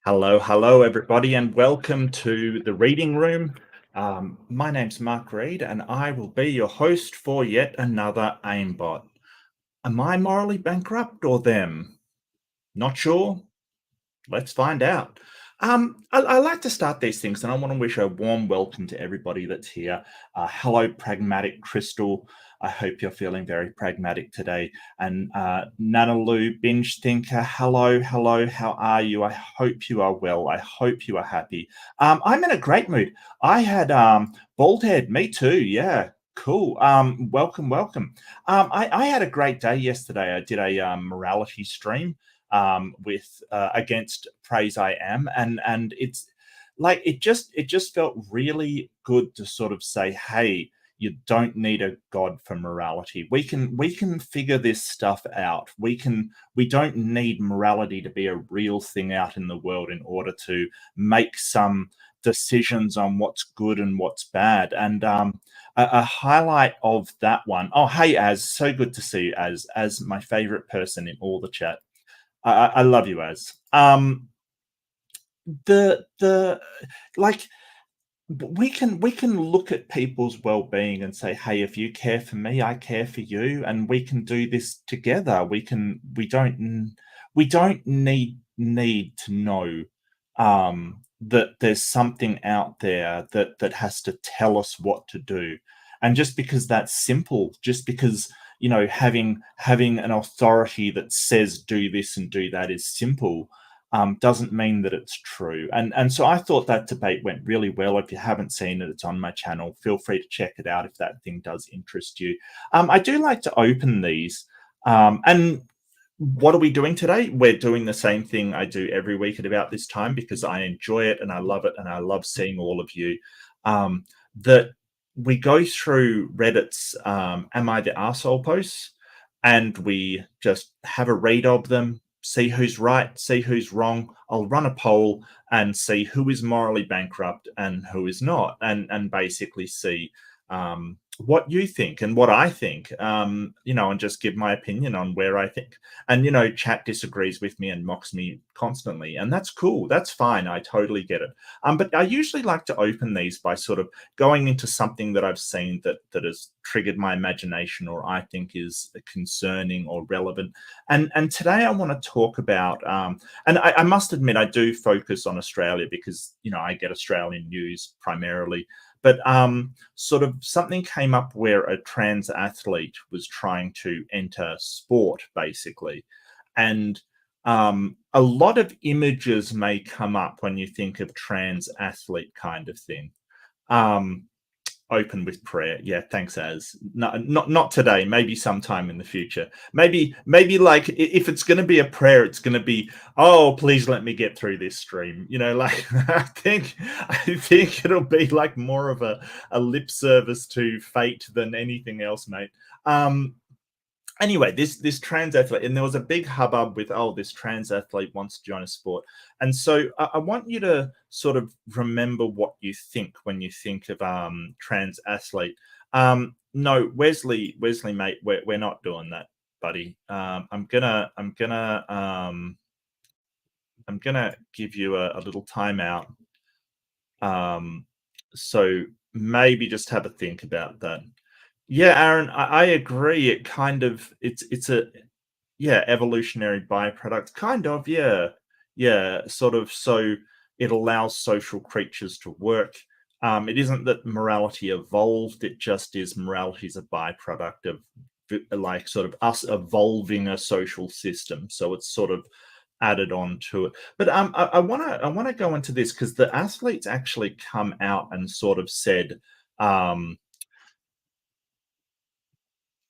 Hello, everybody, and welcome to the reading room. My name's Mark Reed, and I will be your host for yet another AIMBOT. Am I morally bankrupt or them? Not sure. Let's find out. I like to start these things, and I want to wish a warm welcome to everybody that's here. Hello, Pragmatic Crystal. I hope you're feeling very pragmatic today. And Nanalu, Binge Thinker, hello. How are you? I hope you are well. I hope you are happy. I'm in a great mood. I had bald head. Me too. Yeah. Cool. Welcome. I had a great day yesterday. I did a morality stream with against Praise I Am, and it's like it just felt really good to sort of say, hey, you don't need a god for morality. We can figure this stuff out. We don't need morality to be a real thing out in the world in order to make some decisions on what's good and what's bad. And a highlight of that one. Oh, hey, Az, so good to see you, as my favorite person in all the chat. I love you, Az. The like we can look at people's well-being and say, hey, if you care for me, I care for you, and we can do this together. We don't need to know that there's something out there that has to tell us what to do. And just because that's simple, just because having an authority that says do this and do that is simple, doesn't mean that it's true. And so I thought that debate went really well. If you haven't seen it, it's on my channel. Feel free to check it out if that thing does interest you. I do like to open these. And what are we doing today? We're doing the same thing I do every week at about this time because I enjoy it and I love it and I love seeing all of you. That we go through Reddit's Am I the Arsehole posts, and we just have a read of them, see who's right, see who's wrong. I'll run a poll and see who is morally bankrupt and who is not, and basically see what you think and what I think, and just give my opinion on where I think. And chat disagrees with me and mocks me constantly, and that's cool. That's fine. I totally get it. But I usually like to open these by sort of going into something that I've seen that has triggered my imagination or I think is concerning or relevant. And today I want to talk about, and I must admit I do focus on Australia because I get Australian news primarily. But sort of something came up where a trans athlete was trying to enter sport, basically, and a lot of images may come up when you think of trans athlete kind of thing. Um, Open with prayer. Yeah, thanks, Az. No, not today. Maybe sometime in the future. Maybe like if it's going to be a prayer, it's going to be, oh, please let me get through this stream. Like I think it'll be like more of a lip service to fate than anything else, mate. Anyway, this trans athlete, and there was a big hubbub with, oh, this trans athlete wants to join a sport. And so I want you to sort of remember what you think when you think of trans athlete. No, Wesley, mate, we're not doing that, buddy. I'm gonna give you a little timeout. So maybe just have a think about that. Yeah, Aaron, I agree. It kind of it's a evolutionary byproduct, kind of, yeah, sort of. So it allows social creatures to work. It isn't that morality evolved; it just is morality is a byproduct of like sort of us evolving a social system. So it's sort of added on to it. But I want to go into this because the athletes actually come out and sort of said, um,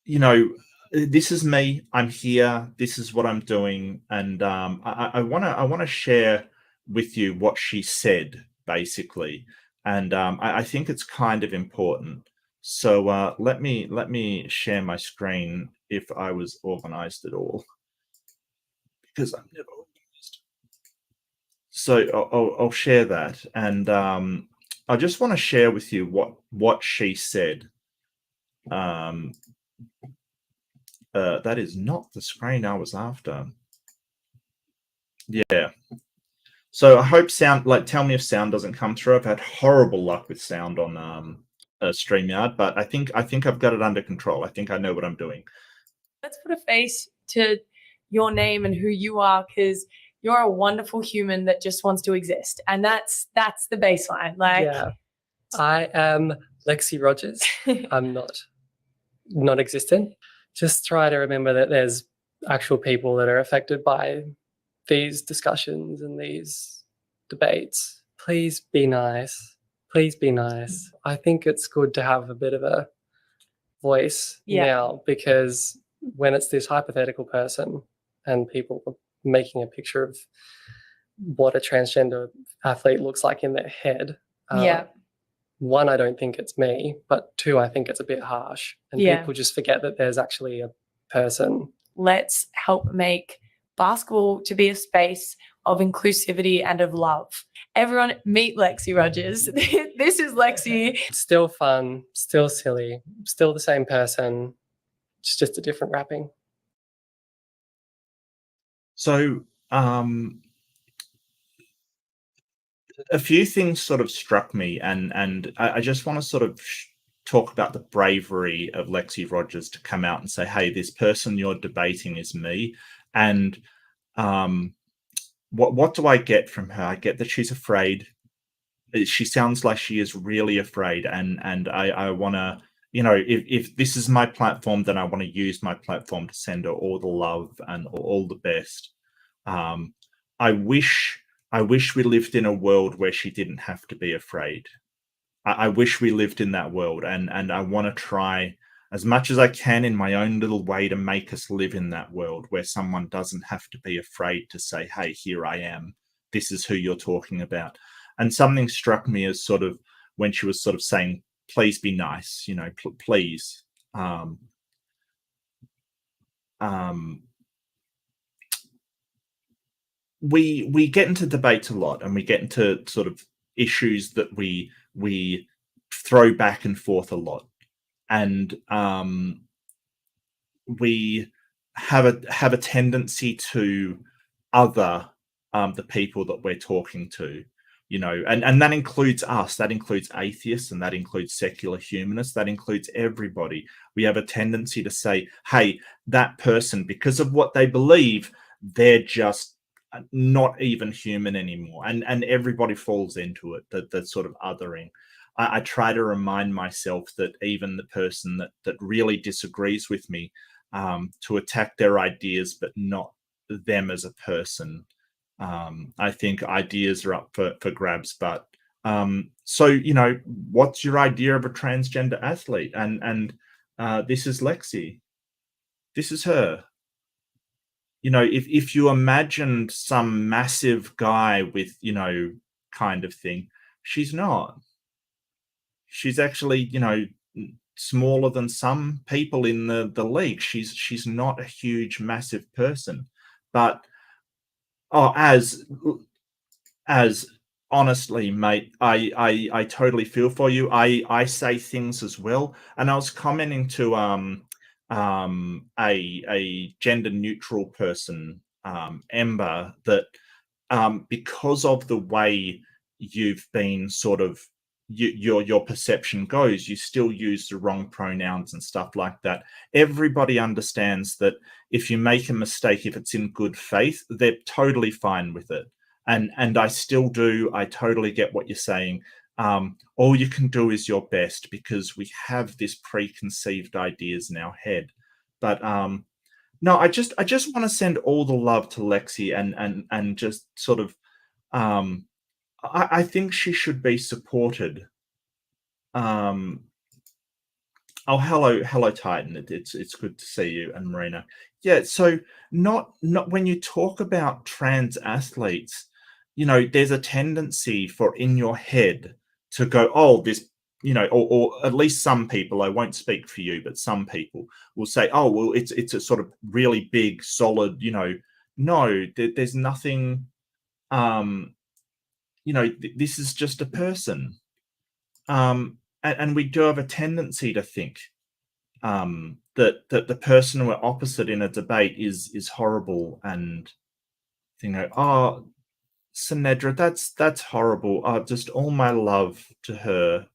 you know, this is me. I'm here. This is what I'm doing, and I want to share with you what she said basically, and I think it's kind of important. So let me share my screen if I was organized at all, because I'm never organized. So I'll share that, and I just want to share with you what she said. Um, that is not the screen I was after. Yeah. So I hope sound, like, tell me if sound doesn't come through. I've had horrible luck with sound on StreamYard, but I think I've got it under control. I think I know what I'm doing. Let's put a face to your name and who you are, because you're a wonderful human that just wants to exist, and that's the baseline. Like, yeah, I am Lexi Rogers. I'm not non-existent. Just try to remember that there's actual people that are affected by these discussions and these debates. Please be nice. Please be nice. I think it's good to have a bit of a voice now, because when it's this hypothetical person and people are making a picture of what a transgender athlete looks like in their head, one, I don't think it's me, but two, I think it's a bit harsh, and people just forget that there's actually a person. Let's help make basketball to be a space of inclusivity and of love. Everyone meet Lexi Rogers. This is Lexi. Still fun, still silly, still the same person. It's just a different wrapping. So a few things sort of struck me, and I just want to sort of talk about the bravery of Lexi Rogers to come out and say, hey, this person you're debating is me. And what do I get from her? I get that she's afraid. She sounds like she is really afraid, and I want to, you know, if this is my platform, then I want to use my platform to send her all the love and all the best. I wish we lived in a world where she didn't have to be afraid. I wish we lived in that world, and I want to try as much as I can in my own little way to make us live in that world where someone doesn't have to be afraid to say, hey, here I am. This is who you're talking about. And something struck me as sort of when she was sort of saying, please be nice, you know, please. We get into debates a lot, and we get into sort of issues that we throw back and forth a lot, and we have a tendency to other the people that we're talking to, you know, and that includes us, that includes atheists, and that includes secular humanists, that includes everybody. We have a tendency to say, hey, that person, because of what they believe, they're just not even human anymore, and everybody falls into it, that sort of othering. I try to remind myself that even the person that really disagrees with me, to attack their ideas, but not them as a person. I think ideas are up for grabs, but so, you know, what's your idea of a transgender athlete? And this is Lexi. This is her. You know, if you imagined some massive guy with, you know, kind of thing, she's not. She's actually, you know, smaller than some people in the league. She's not a huge, massive person. But as honestly, mate, I totally feel for you. I say things as well, and I was commenting to a gender neutral person, Ember, that because of the way you've been sort of your perception goes, you still use the wrong pronouns and stuff like that. Everybody understands that if you make a mistake, if it's in good faith, they're totally fine with it. And I still do. I totally get what you're saying. All you can do is your best, because we have this preconceived ideas in our head. But no, I just want to send all the love to Lexi, and just sort of I think she should be supported. Oh, hello, Titan. It's good to see you, and Marina. Yeah, so not when you talk about trans athletes, you know, there's a tendency for in your head to go, oh, this, you know, or at least some people, I won't speak for you, but some people will say, oh, well, it's a sort of really big, solid, you know. No, there's nothing. You know, this is just a person. And we do have a tendency to think that the person we're opposite in a debate is horrible, and, you know, oh, Sinedra, that's horrible. Just all my love to her.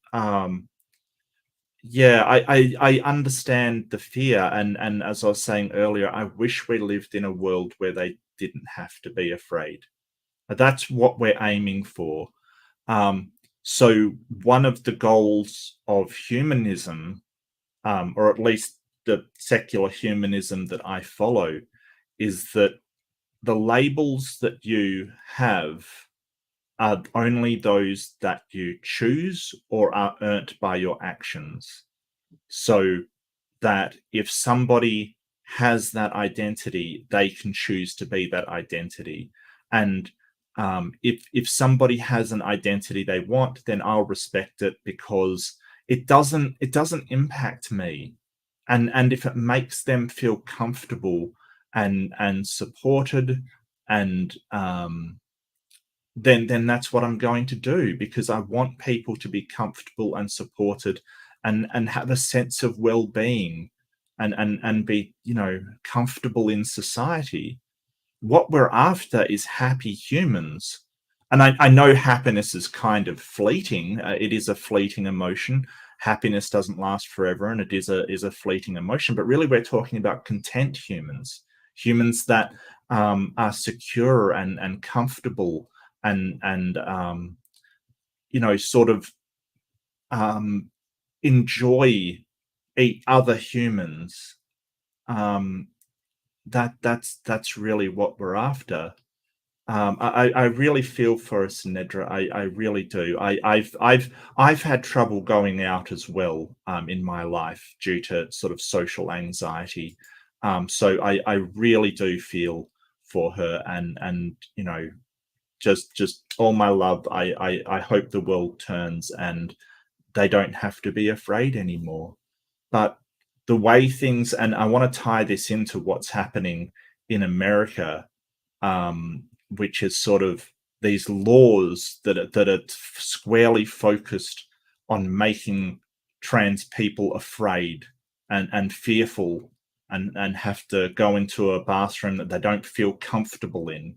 Yeah, I understand the fear, and as I was saying earlier, I wish we lived in a world where they didn't have to be afraid. That's what we're aiming for. So one of the goals of humanism, or at least the secular humanism that I follow, is that the labels that you have are only those that you choose or are earned by your actions. So that if somebody has that identity, they can choose to be that identity. And if somebody has an identity they want, then I'll respect it because it doesn't impact me. And if it makes them feel comfortable and supported, and then that's what I'm going to do, because I want people to be comfortable and supported and have a sense of well-being and be, comfortable in society. What we're after is happy humans. And I know happiness is kind of fleeting. It is a fleeting emotion. Happiness doesn't last forever, and it is a fleeting emotion. But really, we're talking about content humans, humans that are secure and comfortable and sort of enjoy other humans. That's really what we're after. I really feel for us, Nedra. I really do. I've had trouble going out as well in my life due to sort of social anxiety. So I really do feel for her, and just all my love. I hope the world turns and they don't have to be afraid anymore. But the way things, and I want to tie this into what's happening in America, which is sort of these laws that are squarely focused on making trans people afraid and fearful, and have to go into a bathroom that they don't feel comfortable in.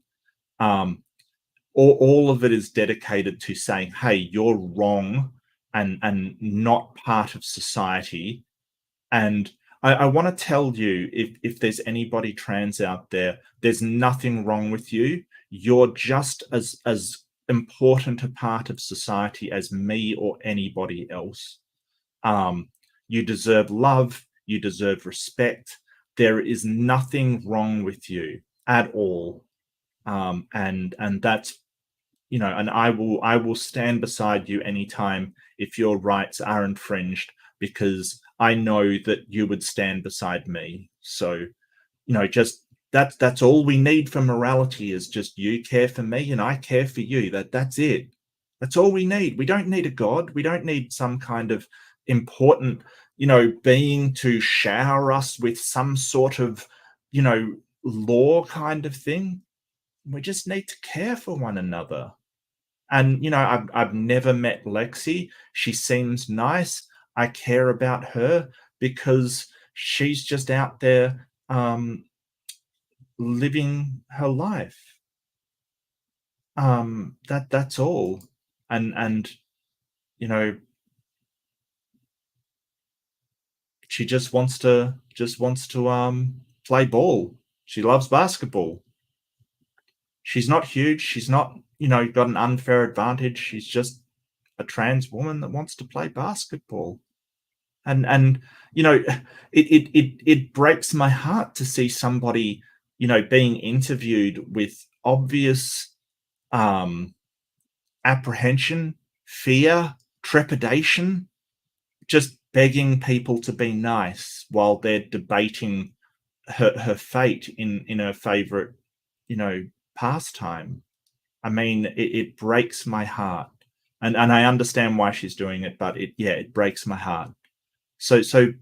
All of it is dedicated to saying, hey, you're wrong and not part of society. And I want to tell you, if there's anybody trans out there, there's nothing wrong with you. You're just as important a part of society as me or anybody else. You deserve love. You deserve respect. There is nothing wrong with you at all. And that's, and I will stand beside you anytime if your rights are infringed, because I know that you would stand beside me. So, just that's all we need for morality, is just you care for me and I care for you. That's it. That's all we need. We don't need a god. We don't need some kind of important, being to shower us with some sort of, law kind of thing. We just need to care for one another. And I've never met Lexi. She seems nice. I care about her because she's just out there living her life. That's all. And she just wants to play ball. She loves basketball. She's not huge. She's not, got an unfair advantage. She's just a trans woman that wants to play basketball. And it breaks my heart to see somebody, being interviewed with obvious apprehension, fear, trepidation, just begging people to be nice while they're debating her fate in her favorite, pastime. I mean, it breaks my heart, and I understand why she's doing it, but it breaks my heart. So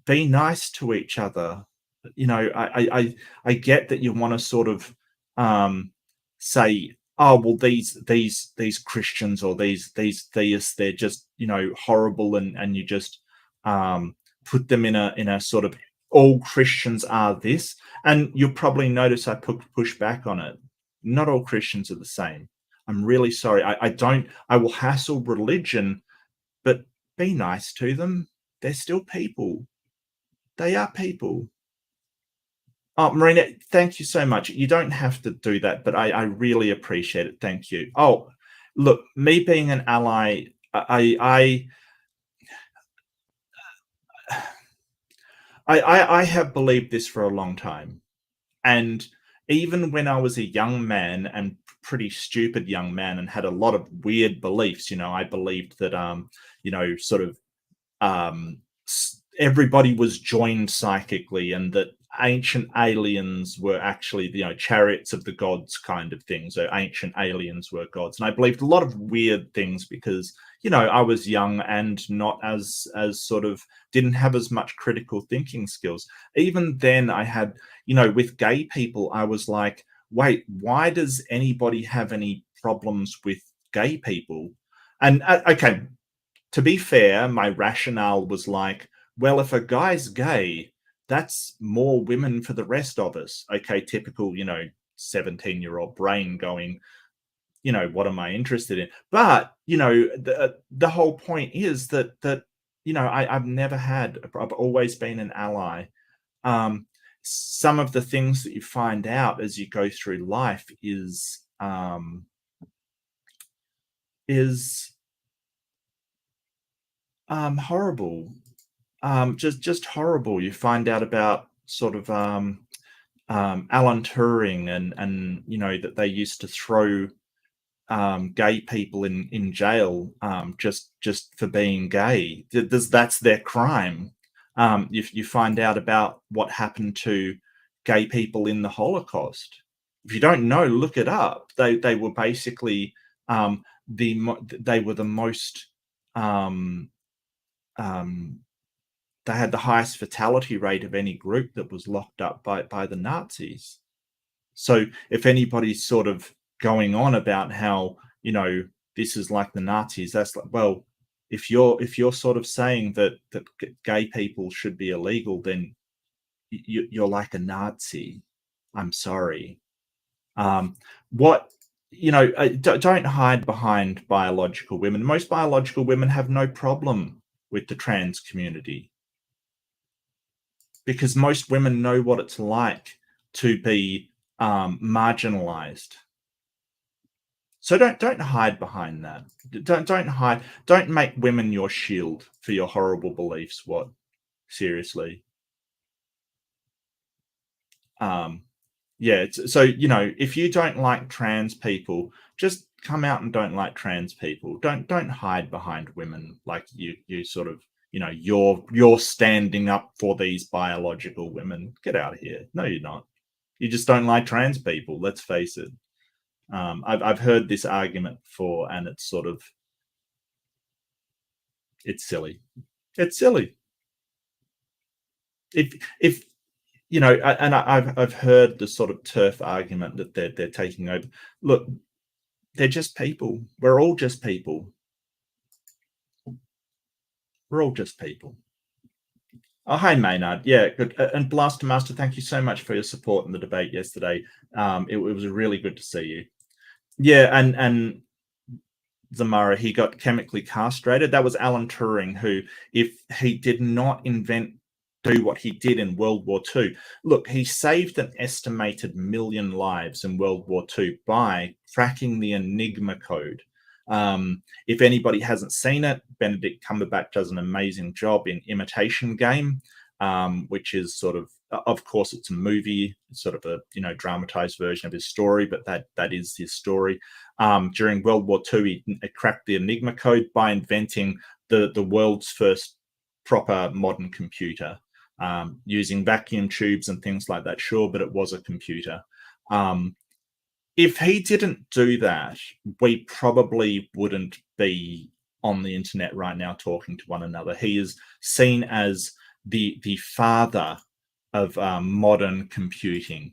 be nice to each other. I get that you want to sort of say, oh well, these Christians or these theists, they're just horrible, and you just put them in a sort of, all Christians are this. And you'll probably notice I push back on it. Not all Christians are the same. I'm really sorry. I will hassle religion, but be nice to them. They're still people. They are people. Oh, Marina, thank you so much. You don't have to do that, but I really appreciate it. Thank you. Oh, look, me being an ally, I have believed this for a long time. And even when I was a young man, and pretty stupid young man, and had a lot of weird beliefs, I believed that, sort of, everybody was joined psychically, and that ancient aliens were actually, chariots of the gods kind of thing. So ancient aliens were gods. And I believed a lot of weird things because, I was young and not as sort of, didn't have as much critical thinking skills. Even then I had, with gay people, I was like, wait, why does anybody have any problems with gay people? And okay, to be fair, my rationale was like, well, if a guy's gay, that's more women for the rest of us. Okay, typical, 17-year-old brain going, what am I interested in? But, the whole point is that, I've never had, I've always been an ally. Some of the things that you find out as you go through life is horrible. Just horrible. You find out about sort of Alan Turing, and that they used to throw gay people in jail just for being gay. That's their crime. You find out about what happened to gay people in the Holocaust. If you don't know, look it up. They were basically they were the most they had the highest fatality rate of any group that was locked up by the Nazis. So if anybody's sort of going on about how, this is like the Nazis, that's like, well, if you're sort of saying that gay people should be illegal, then you're like a Nazi. I'm sorry. Don't hide behind biological women. Most biological women have no problem with the trans community, because most women know what it's like to be marginalized. So don't hide behind that. Don't hide. Don't make women your shield for your horrible beliefs. What? Seriously. Yeah. So if you don't like trans people, just come out and don't like trans people. Don't hide behind women like you sort of, you're standing up for these biological women. Get out of here. No, you're not. You just don't like trans people. Let's face it. I've heard this argument before, and it's sort of, it's silly. It's silly. If and I've heard the sort of turf argument that they're taking over. Look, they're just people. We're all just people. We're all just people. Oh, hi, Maynard. Yeah, good. And Blaster Master, thank you so much for your support in the debate yesterday. It was really good to see you. Yeah, and Zamara, he got chemically castrated. That was Alan Turing, who, if he did not do what he did in World War II, look, he saved an estimated 1 million lives in World War II by cracking the Enigma code. If anybody hasn't seen it, Benedict Cumberbatch does an amazing job in Imitation Game, which is sort of course, it's a movie, sort of a dramatized version of his story, but that is his story. During World War II, he cracked the Enigma code by inventing the world's first proper modern computer, using vacuum tubes and things like that. Sure, but it was a computer. If he didn't do that, we probably wouldn't be on the internet right now talking to one another. He is seen as the father of modern computing.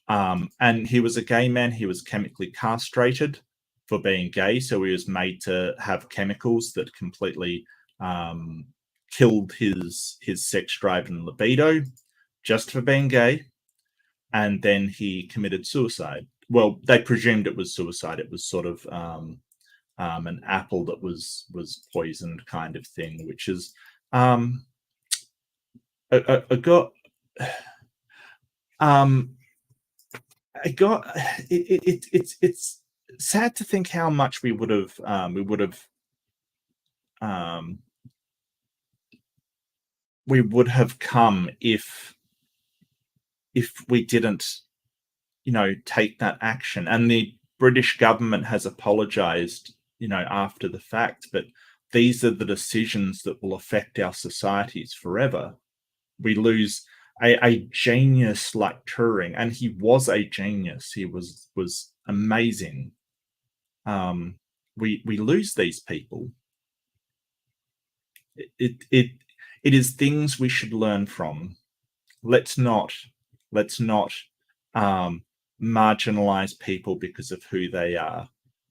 And he was a gay man. He was chemically castrated for being gay. So he was made to have chemicals that completely killed his sex drive and libido just for being gay. And then he committed suicide. well, they presumed it was suicide. It was sort of an apple that was poisoned, kind of thing, which is got it's sad to think how much we would have come if we didn't, take that action. And the British government has apologized, after the fact, but these are the decisions that will affect our societies forever. We lose a genius like Turing, and he was a genius. He was amazing. We lose these people. It is things we should learn from. Let's not marginalize people because of who they are,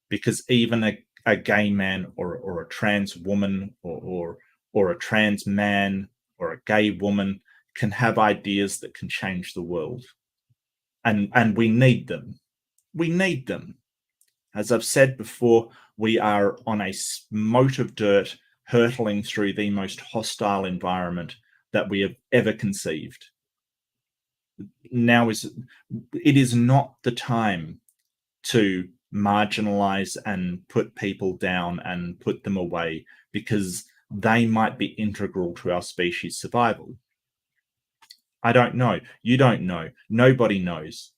because even a gay man or a trans woman or a trans man or a gay woman can have ideas that can change the world, and we need them. We need them. As I've said before, we are on a moat of dirt, hurtling through the most hostile environment that we have ever conceived. It is not the time to marginalize and put people down and put them away, because they might be integral to our species' survival. I don't know. You don't know. Nobody knows.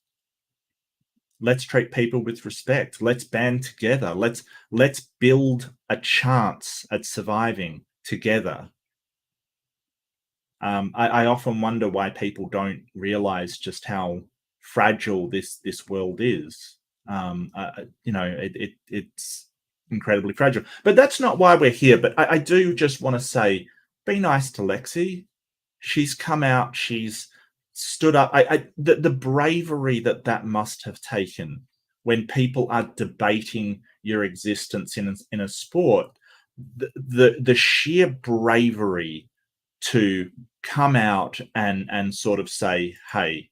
Let's treat people with respect. Let's band together. Let's build a chance at surviving together. I often wonder why people don't realize just how fragile this world is. It's incredibly fragile. But that's not why we're here. But I do just want to say, be nice to Lexi. She's come out. She's stood up. The bravery that must have taken when people are debating your existence in a sport. The sheer bravery to come out and sort of say, hey,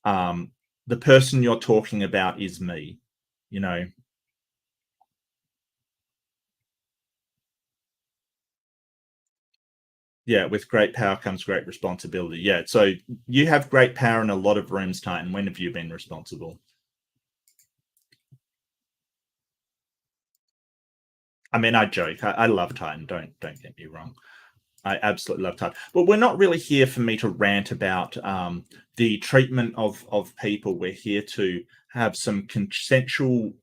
the person you're talking about is me, Yeah, with great power comes great responsibility. Yeah, so you have great power in a lot of rooms, Titan. When have you been responsible? I mean, I joke. I love Titan. Don't get me wrong. I absolutely love Titan. But we're not really here for me to rant about the treatment of people. We're here to have some consensual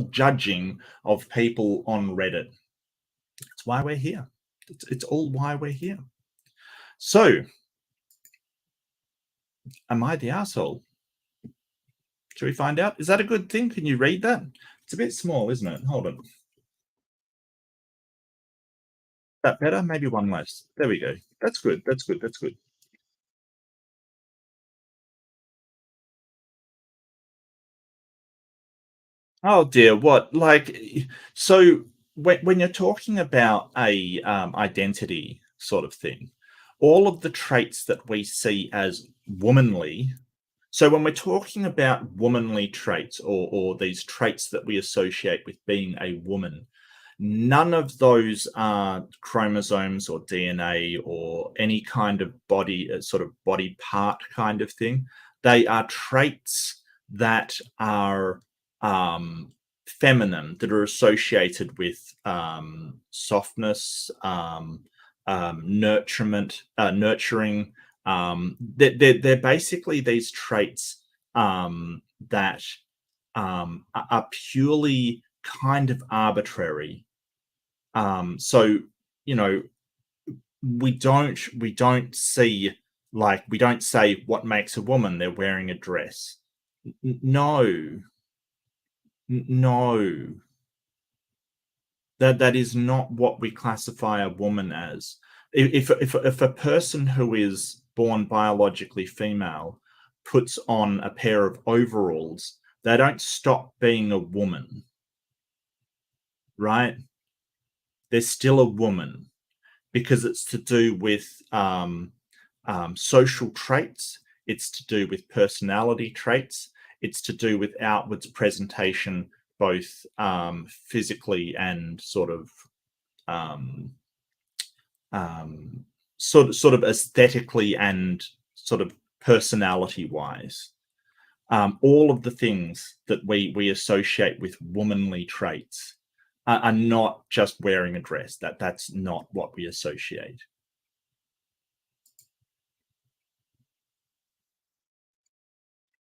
judging of people on Reddit. That's why we're here. It's all why we're here. So, am I the asshole? Should we find out? Is that a good thing? Can you read that? It's a bit small, isn't it? Hold on. That better? Maybe one less. There we go. That's good. That's good. That's good. Oh dear, what? Like, so when you're talking about a identity sort of thing, all of the traits that we see as womanly. So when we're talking about womanly traits or these traits that we associate with being a woman, none of those are chromosomes or DNA or any kind of body, sort of body part kind of thing. They are traits that are feminine, that are associated with softness, nurturing. They're basically these traits that are purely kind of arbitrary. So we don't see, like, we don't say what makes a woman. They're wearing a dress. No. That is not what we classify a woman as. If a person who is born biologically female puts on a pair of overalls, they don't stop being a woman, right? They're still a woman, because it's to do with social traits. It's to do with personality traits. It's to do with outwards presentation, both physically and um, sort of aesthetically and sort of personality wise. All of the things that we associate with womanly traits are not just wearing a dress. That's not what we associate.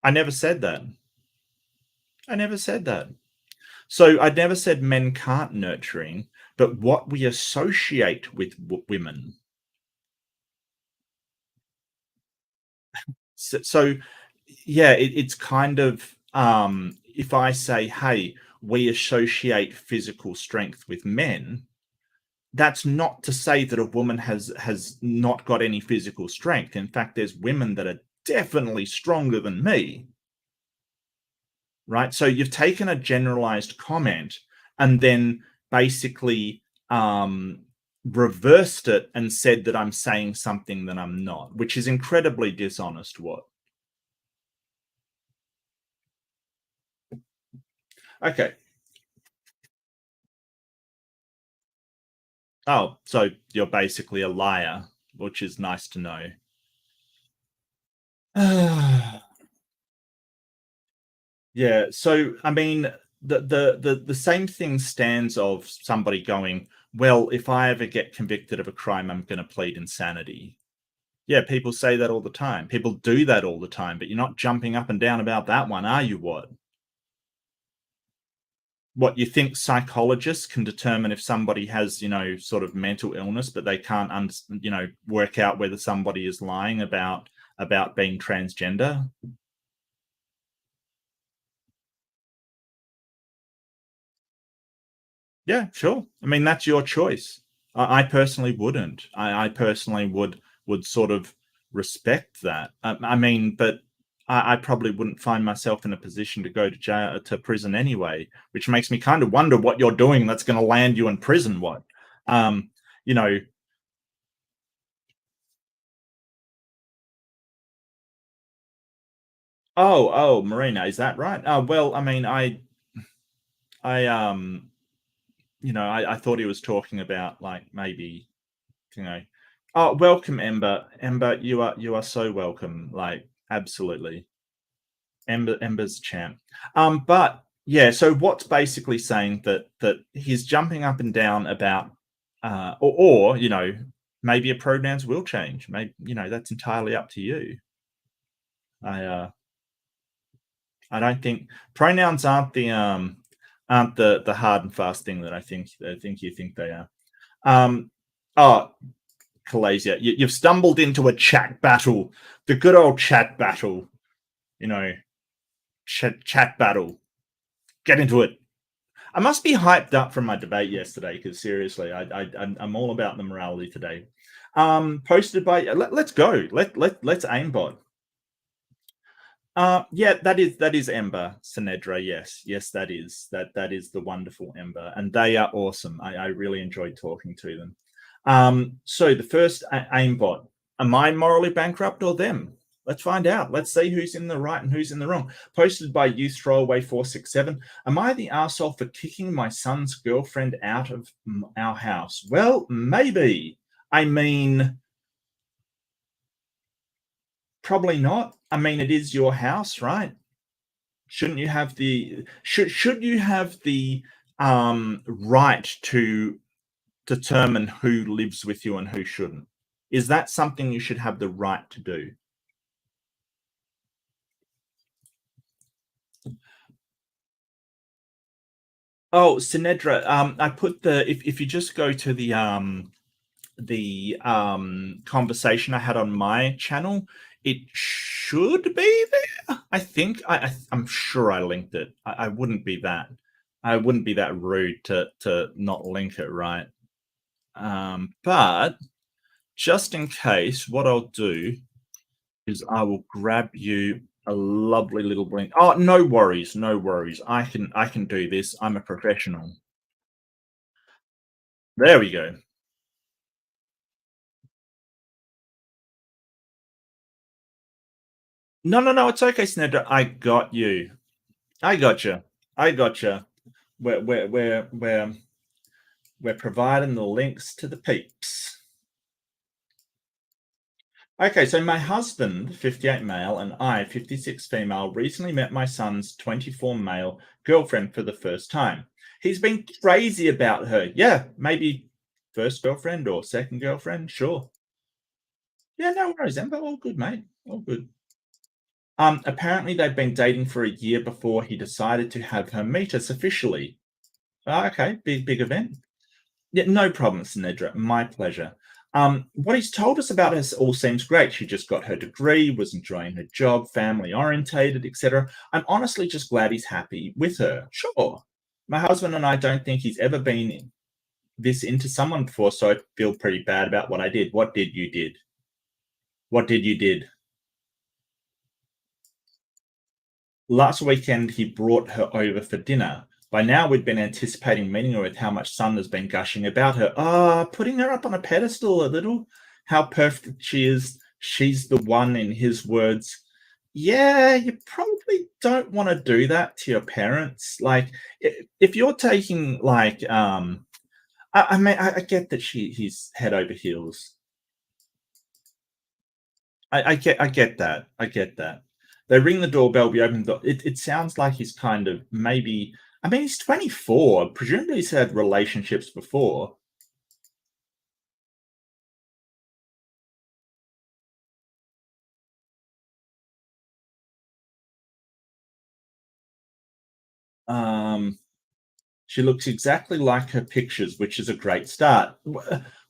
I never said that. I never said that. So I never said men can't nurturing, but what we associate with women. So yeah, it's kind of if I say, hey, we associate physical strength with men, that's not to say that a woman has not got any physical strength. In fact, there's women that are definitely stronger than me, right? So you've taken a generalized comment and then basically reversed it and said that I'm saying something that I'm not, which is incredibly dishonest. What? Okay. Oh, so you're basically a liar, which is nice to know. Yeah. So I mean, the same thing stands of somebody going, well, if I ever get convicted of a crime, I'm going to plead insanity. Yeah, people say that all the time. People do that all the time, but you're not jumping up and down about that one, are you? What you think psychologists can determine if somebody has, sort of mental illness, but they can't, work out whether somebody is lying about being transgender? Yeah, sure. I mean, that's your choice. I personally wouldn't. I personally would sort of respect that. I mean, but I probably wouldn't find myself in a position to go to jail to prison anyway, which makes me kind of wonder what you're doing that's going to land you in prison. What? Um, you know, oh, Marina, is that right? Well, I mean, I I thought he was talking about like maybe you know oh, welcome, Ember, you are so welcome, like absolutely. Ember's champ. But yeah, so what's basically saying that he's jumping up and down about or maybe your pronouns will change, maybe that's entirely up to you. I uh i don't think pronouns aren't the hard and fast thing that I think you think they are. Um oh Kalasia, you've stumbled into a chat battle, the good old chat battle, you know, chat battle. Get into it. I must be hyped up from my debate yesterday because seriously, I'm all about the morality today. Posted by let's go. Let's aimbot. Yeah, that is Ember Sinedra. Yes, that is the wonderful Ember, and they are awesome. I really enjoyed talking to them. So the first aimbot. Am I morally bankrupt or them? Let's find out. Let's see who's in the right and who's in the wrong. Posted by Youth Throwaway 467. Am I the arsehole for kicking my son's girlfriend out of our house? Well, maybe. I mean, probably not. I mean, it is your house, right? Shouldn't you have the should you have the right to determine who lives with you and who shouldn't? Is that something you should have the right to do? Oh, Sinedra, I put if you just go to the conversation I had on my channel, it should be there. I think I'm sure I linked it. I wouldn't be that rude to not link it, right? But just in case, what I'll do is I will grab you a lovely little blink. Oh, no worries, no worries. I can do this. I'm a professional. There we go. No, it's okay, Snedra. I got you. I gotcha. I gotcha. We're providing the links to the peeps. Okay, so my husband, 58 male, and I, 56 female, recently met my son's 24 male girlfriend for the first time. He's been crazy about her. Yeah, maybe first girlfriend or second girlfriend, sure. Yeah, no worries, Amber. All good, mate. All good. Apparently they've been dating for a year before he decided to have her meet us officially. Okay, big event. Yeah, no problem, Sinedra. My pleasure. What he's told us about us all seems great. She just got her degree, was enjoying her job, family orientated, etc. I'm honestly just glad he's happy with her. Sure. My husband and I don't think he's ever been this into someone before, so I feel pretty bad about what I did. What did you did? What did you did? Last weekend he brought her over for dinner. By now we'd been anticipating meeting her with how much Sun has been gushing about her. Putting her up on a pedestal a little. How perfect she is. She's the one, in his words. Yeah, you probably don't want to do that to your parents. Like, if you're taking like, I mean, I get that he's head over heels. I get that. I get that. They ring the doorbell, we open the it sounds like he's kind of maybe, I mean, he's 24. Presumably he's had relationships before. She looks exactly like her pictures, which is a great start.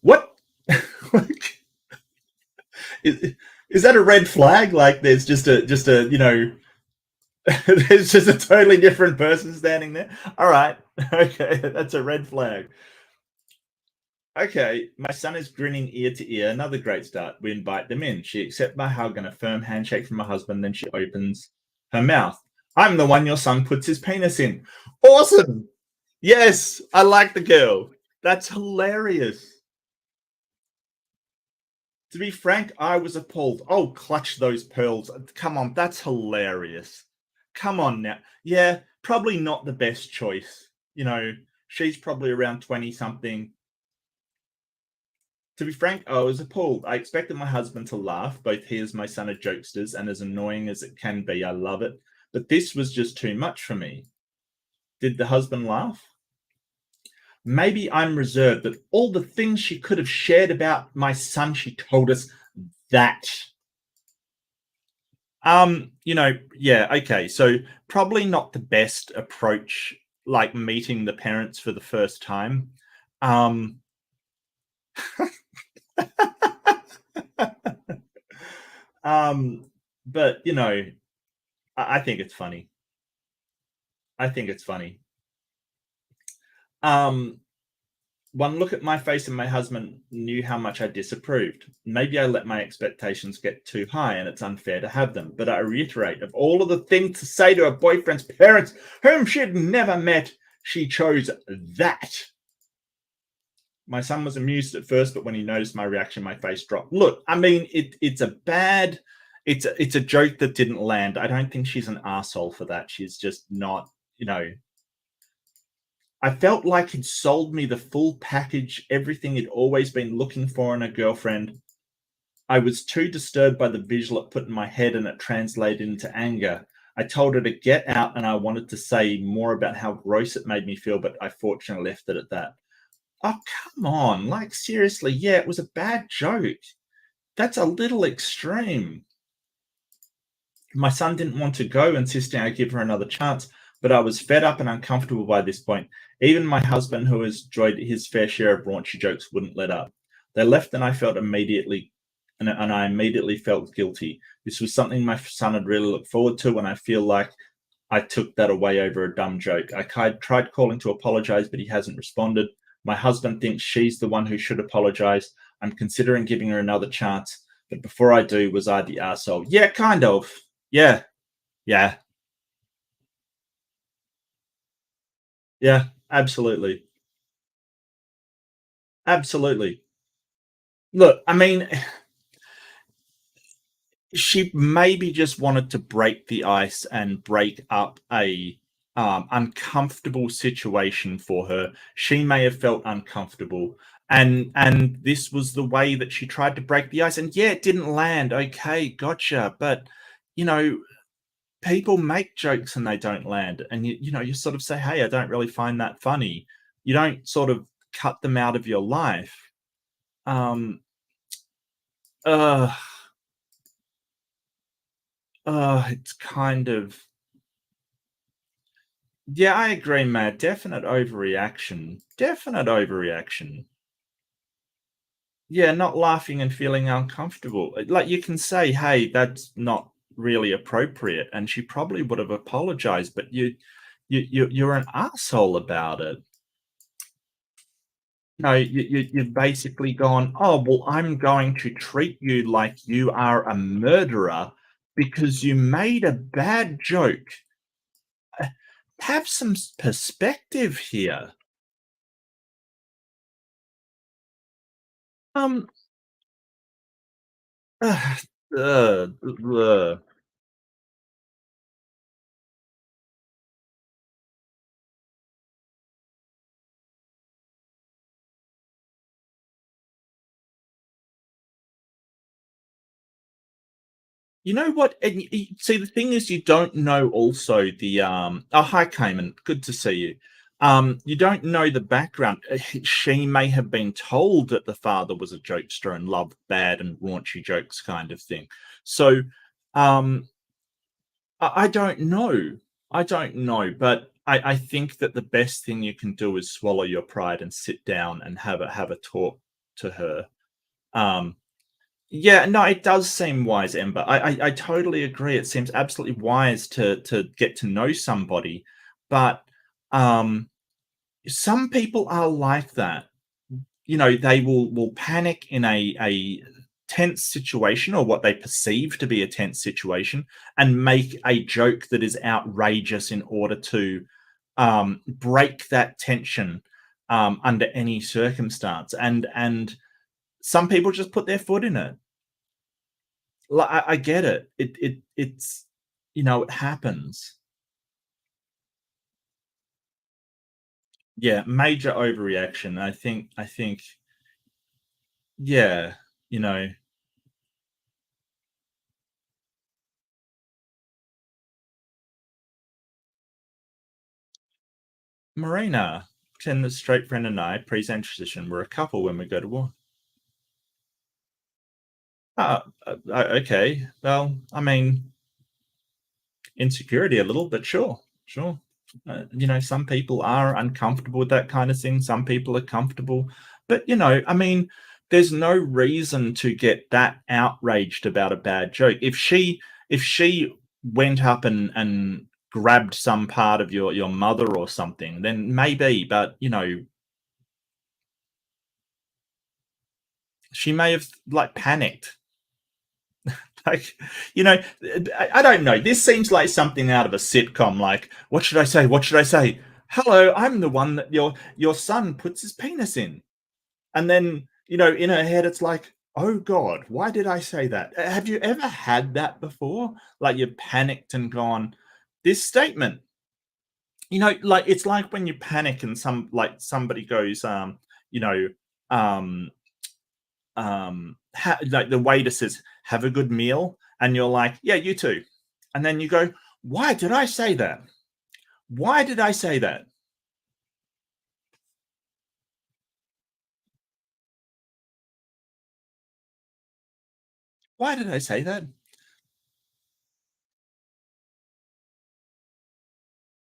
What? is that a red flag? Like there's just a there's just a totally different person standing there. All right. Okay, that's a red flag. Okay, my son is grinning ear to ear. Another great start. We invite them in. She accepts my hug and a firm handshake from my husband. Then she opens her mouth. I'm the one your son puts his penis in. Awesome. Yes, I like the girl. That's hilarious. To be frank, I was appalled. Oh, clutch those pearls. Come on, that's hilarious. Come on now. Yeah, probably not the best choice. She's probably around 20 something. To be frank, I was appalled. I expected my husband to laugh. Both he and my son are jokesters, and as annoying as it can be, I love it. But this was just too much for me. Did the husband laugh? Maybe I'm reserved, but all the things she could have shared about my son, she told us that. Yeah, okay. So probably not the best approach, like meeting the parents for the first time. But I think it's funny. I think it's funny. One look at my face and my husband knew how much I disapproved. Maybe I let my expectations get too high and it's unfair to have them. But I reiterate, of all of the things to say to her boyfriend's parents, whom she'd never met, she chose that. My son was amused at first, but when he noticed my reaction, my face dropped. Look, I mean, it's a joke that didn't land. I don't think she's an asshole for that. She's just not, I felt like he'd sold me the full package, everything he'd always been looking for in a girlfriend. I was too disturbed by the visual it put in my head, and it translated into anger. I told her to get out, and I wanted to say more about how gross it made me feel, but I fortunately left it at that. Oh, come on. Like, seriously, yeah, it was a bad joke. That's a little extreme. My son didn't want to go, insisting I give her another chance, but I was fed up and uncomfortable by this point. Even my husband, who has enjoyed his fair share of raunchy jokes, wouldn't let up. They left, and I immediately felt guilty. This was something my son had really looked forward to, and I feel like I took that away over a dumb joke. I tried calling to apologize, but he hasn't responded. My husband thinks she's the one who should apologize. I'm considering giving her another chance, but before I do, was I the arsehole? Yeah, kind of. Yeah. Yeah. Yeah, absolutely. Absolutely. Look, I mean, she maybe just wanted to break the ice and break up a uncomfortable situation for her. She may have felt uncomfortable, and this was the way that she tried to break the ice. And yeah, it didn't land. Okay, gotcha. But you know, people make jokes and they don't land, and you sort of say, "Hey, I don't really find that funny." You don't sort of cut them out of your life. Um, uh, it's kind of. Yeah, I agree, Matt. Definite overreaction. Definite overreaction. Yeah, not laughing and feeling uncomfortable. Like you can say, "Hey, that's not really appropriate," and she probably would have apologized, but you're an asshole about it. No, you've basically gone, "Oh, well, I'm going to treat you like you are a murderer because you made a bad joke." Have some perspective here. Um, Ugh, ugh. You know what? And see, the thing is, you don't know also the Oh, hi, Cayman. Good to see you. You don't know the background. She may have been told that the father was a jokester and loved bad and raunchy jokes, kind of thing. So, um, I don't know. I don't know, but I think that the best thing you can do is swallow your pride and sit down and have a talk to her. Um, Yeah, no, it does seem wise, Ember. I totally agree. It seems absolutely wise to get to know somebody, but um, some people are like that. They will panic in a tense situation or what they perceive to be a tense situation and make a joke that is outrageous in order to break that tension under any circumstance. And some people just put their foot in it. Like, I get it. It happens. Yeah, major overreaction. I think, yeah, you know, Marina, Ken, the straight friend and I, pre-transition, we're a couple when we go to war. Okay. Well, I mean, insecurity a little, but sure, sure. Some people are uncomfortable with that kind of thing. Some people are comfortable, but I mean, there's no reason to get that outraged about a bad joke. If she went up and grabbed some part of your mother or something, then maybe, but she may have like panicked. Like, I don't know. This seems like something out of a sitcom. Like, what should I say? What should I say? Hello, I'm the one that your son puts his penis in. And then, in her head, it's like, oh God, why did I say that? Have you ever had that before? Like you panicked and gone, this statement, like it's like when you panic and somebody goes, you know, um, like the waiter says, have a good meal, and you're like, yeah, you too. And then you go, why did I say that? Why did I say that? Why did I say that?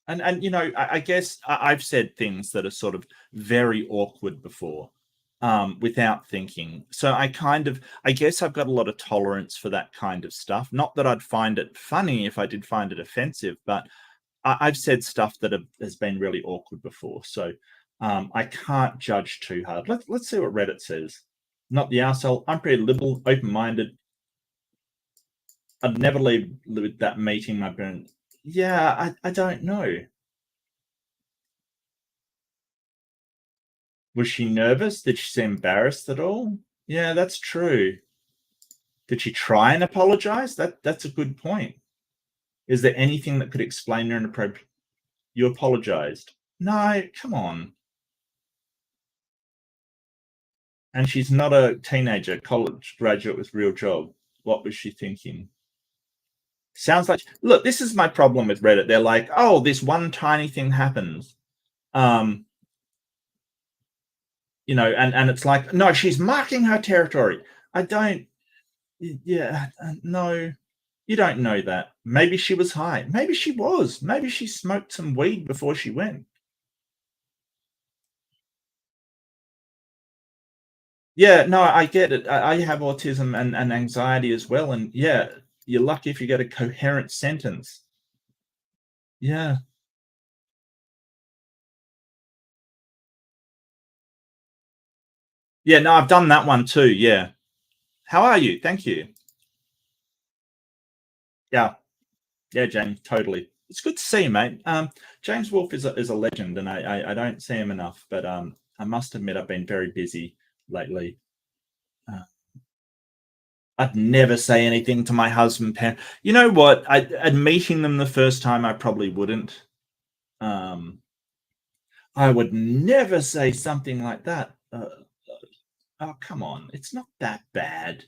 And I guess I've said things that are sort of very awkward before, without thinking. So I guess I've got a lot of tolerance for that kind of stuff. Not that I'd find it funny if I did find it offensive, but I've said stuff that has been really awkward before. So I can't judge too hard. Let's see what Reddit says. Not the arsehole. I'm pretty liberal, open-minded. I'd never leave with that meeting my parents. Yeah, I don't know. Was she nervous? Did she seem embarrassed at all? Yeah, that's true. Did she try and apologize? That's a good point. Is there anything that could explain her inappropriate? You apologized. No, come on. And she's not a teenager, college graduate with real job. What was she thinking? Sounds like, look, this is my problem with Reddit. They're like, oh, this one tiny thing happens. You know, and it's like, no, she's marking her territory. I don't, yeah, no, you don't know that. Maybe she was high. Maybe she was. Maybe she smoked some weed before she went. Yeah, no, I get it. I have autism and anxiety as well. And yeah, you're lucky if you get a coherent sentence. Yeah. Yeah, no, I've done that one too. Yeah. How are you? Thank you. Yeah. Yeah, James, totally. It's good to see you, mate. James Wolfe is a legend, and I don't see him enough, but I must admit I've been very busy lately. I'd never say anything to my husband. You know what? I'd meeting them the first time, I probably wouldn't. I would never say something like that. Oh, come on. It's not that bad.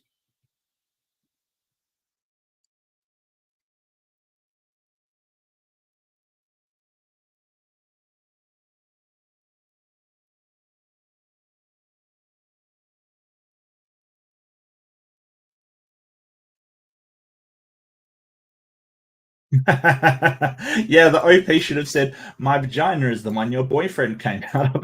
Yeah, the OP should have said, my vagina is the one your boyfriend came out of.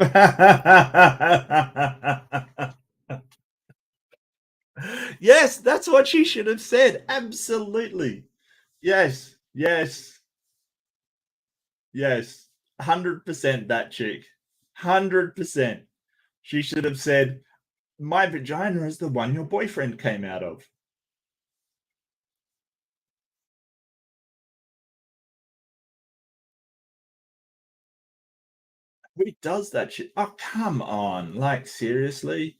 Yes, that's what she should have said. Absolutely. Yes, yes, yes. 100% that chick. 100%. She should have said, my vagina is the one your boyfriend came out of. Who does that shit? Oh, come on. Like, seriously?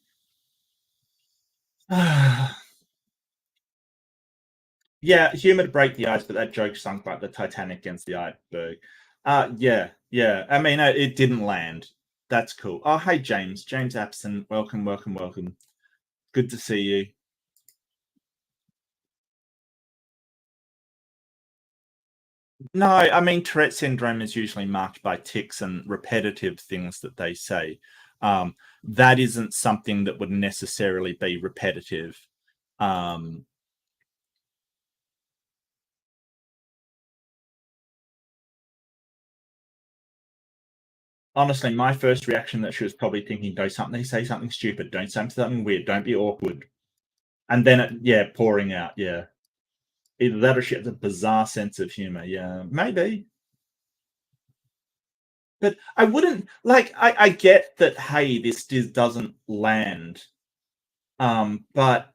Yeah, humor to break the ice, but that joke sunk like the Titanic against the iceberg. Yeah, yeah. I mean, it didn't land. That's cool. Oh, hey, James. James Apson. Welcome, welcome, welcome. Good to see you. No, I mean, Tourette syndrome is usually marked by tics and repetitive things that they say. That isn't something that would necessarily be repetitive. Honestly, my first reaction that she was probably thinking, don't say something stupid, don't say something weird, don't be awkward. And then, yeah, pouring out, yeah. Either that or she has a bizarre sense of humor. Yeah, maybe. But I wouldn't, like, I get that, hey, this doesn't land. But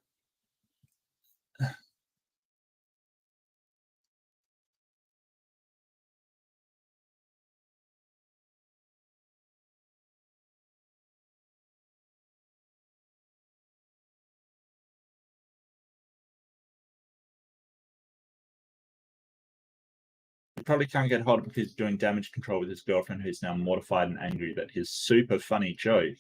he probably can't get hold of because he's doing damage control with his girlfriend, who's now mortified and angry that his super funny joke.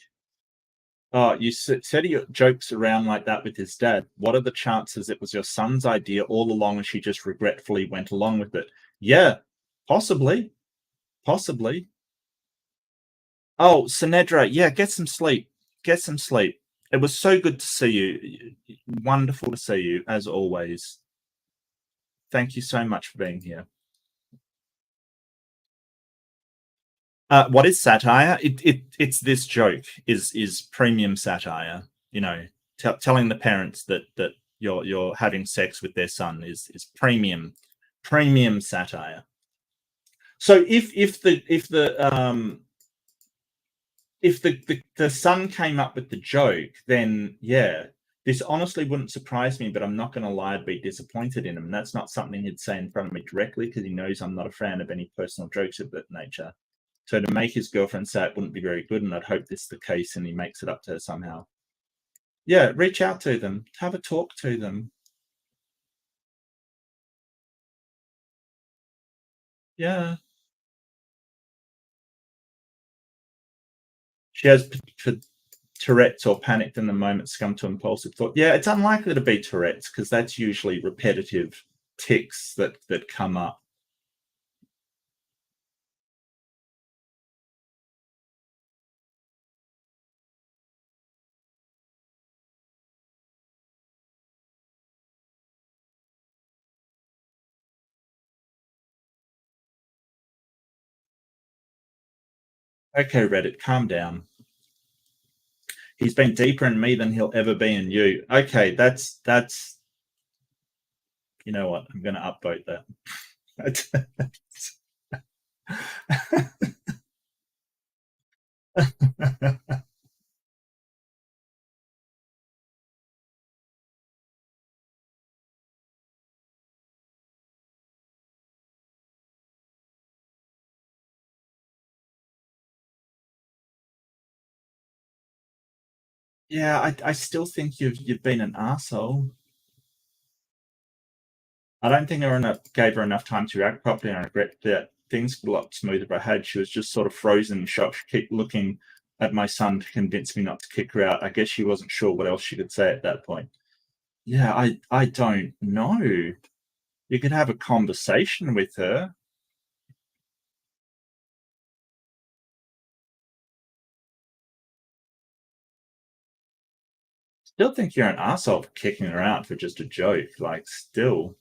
Oh, you said he jokes around like that with his dad. What are the chances it was your son's idea all along and she just regretfully went along with it? Yeah, possibly. Possibly. Oh, Sinedra, yeah, get some sleep. Get some sleep. It was so good to see you. Wonderful to see you, as always. Thank you so much for being here. What is satire? It's this joke is premium satire. You know, telling the parents that you're having sex with their son is premium satire. So if the son came up with the joke, then yeah, this honestly wouldn't surprise me, but I'm not going to lie, I'd be disappointed in him. And that's not something he'd say in front of me directly because he knows I'm not a fan of any personal jokes of that nature. So to make his girlfriend say it wouldn't be very good, and I'd hope this is the case and he makes it up to her somehow. Yeah, reach out to them, have a talk to them. Yeah. She has Tourette's or panicked in the moment succumb to impulsive thought. Yeah, it's unlikely to be Tourette's because that's usually repetitive tics that come up. Okay, Reddit, calm down. He's been deeper in me than he'll ever be in you. Okay, that's you know what? I'm gonna upvote that. Yeah, I still think you've been an asshole. I don't think I gave her enough time to react properly, and I regret that things were a lot smoother if I had. She was just sort of frozen in shock. She kept looking at my son to convince me not to kick her out. I guess she wasn't sure what else she could say at that point. Yeah, I don't know. You could have a conversation with her. Still think you're an asshole for kicking her out for just a joke. Like, still.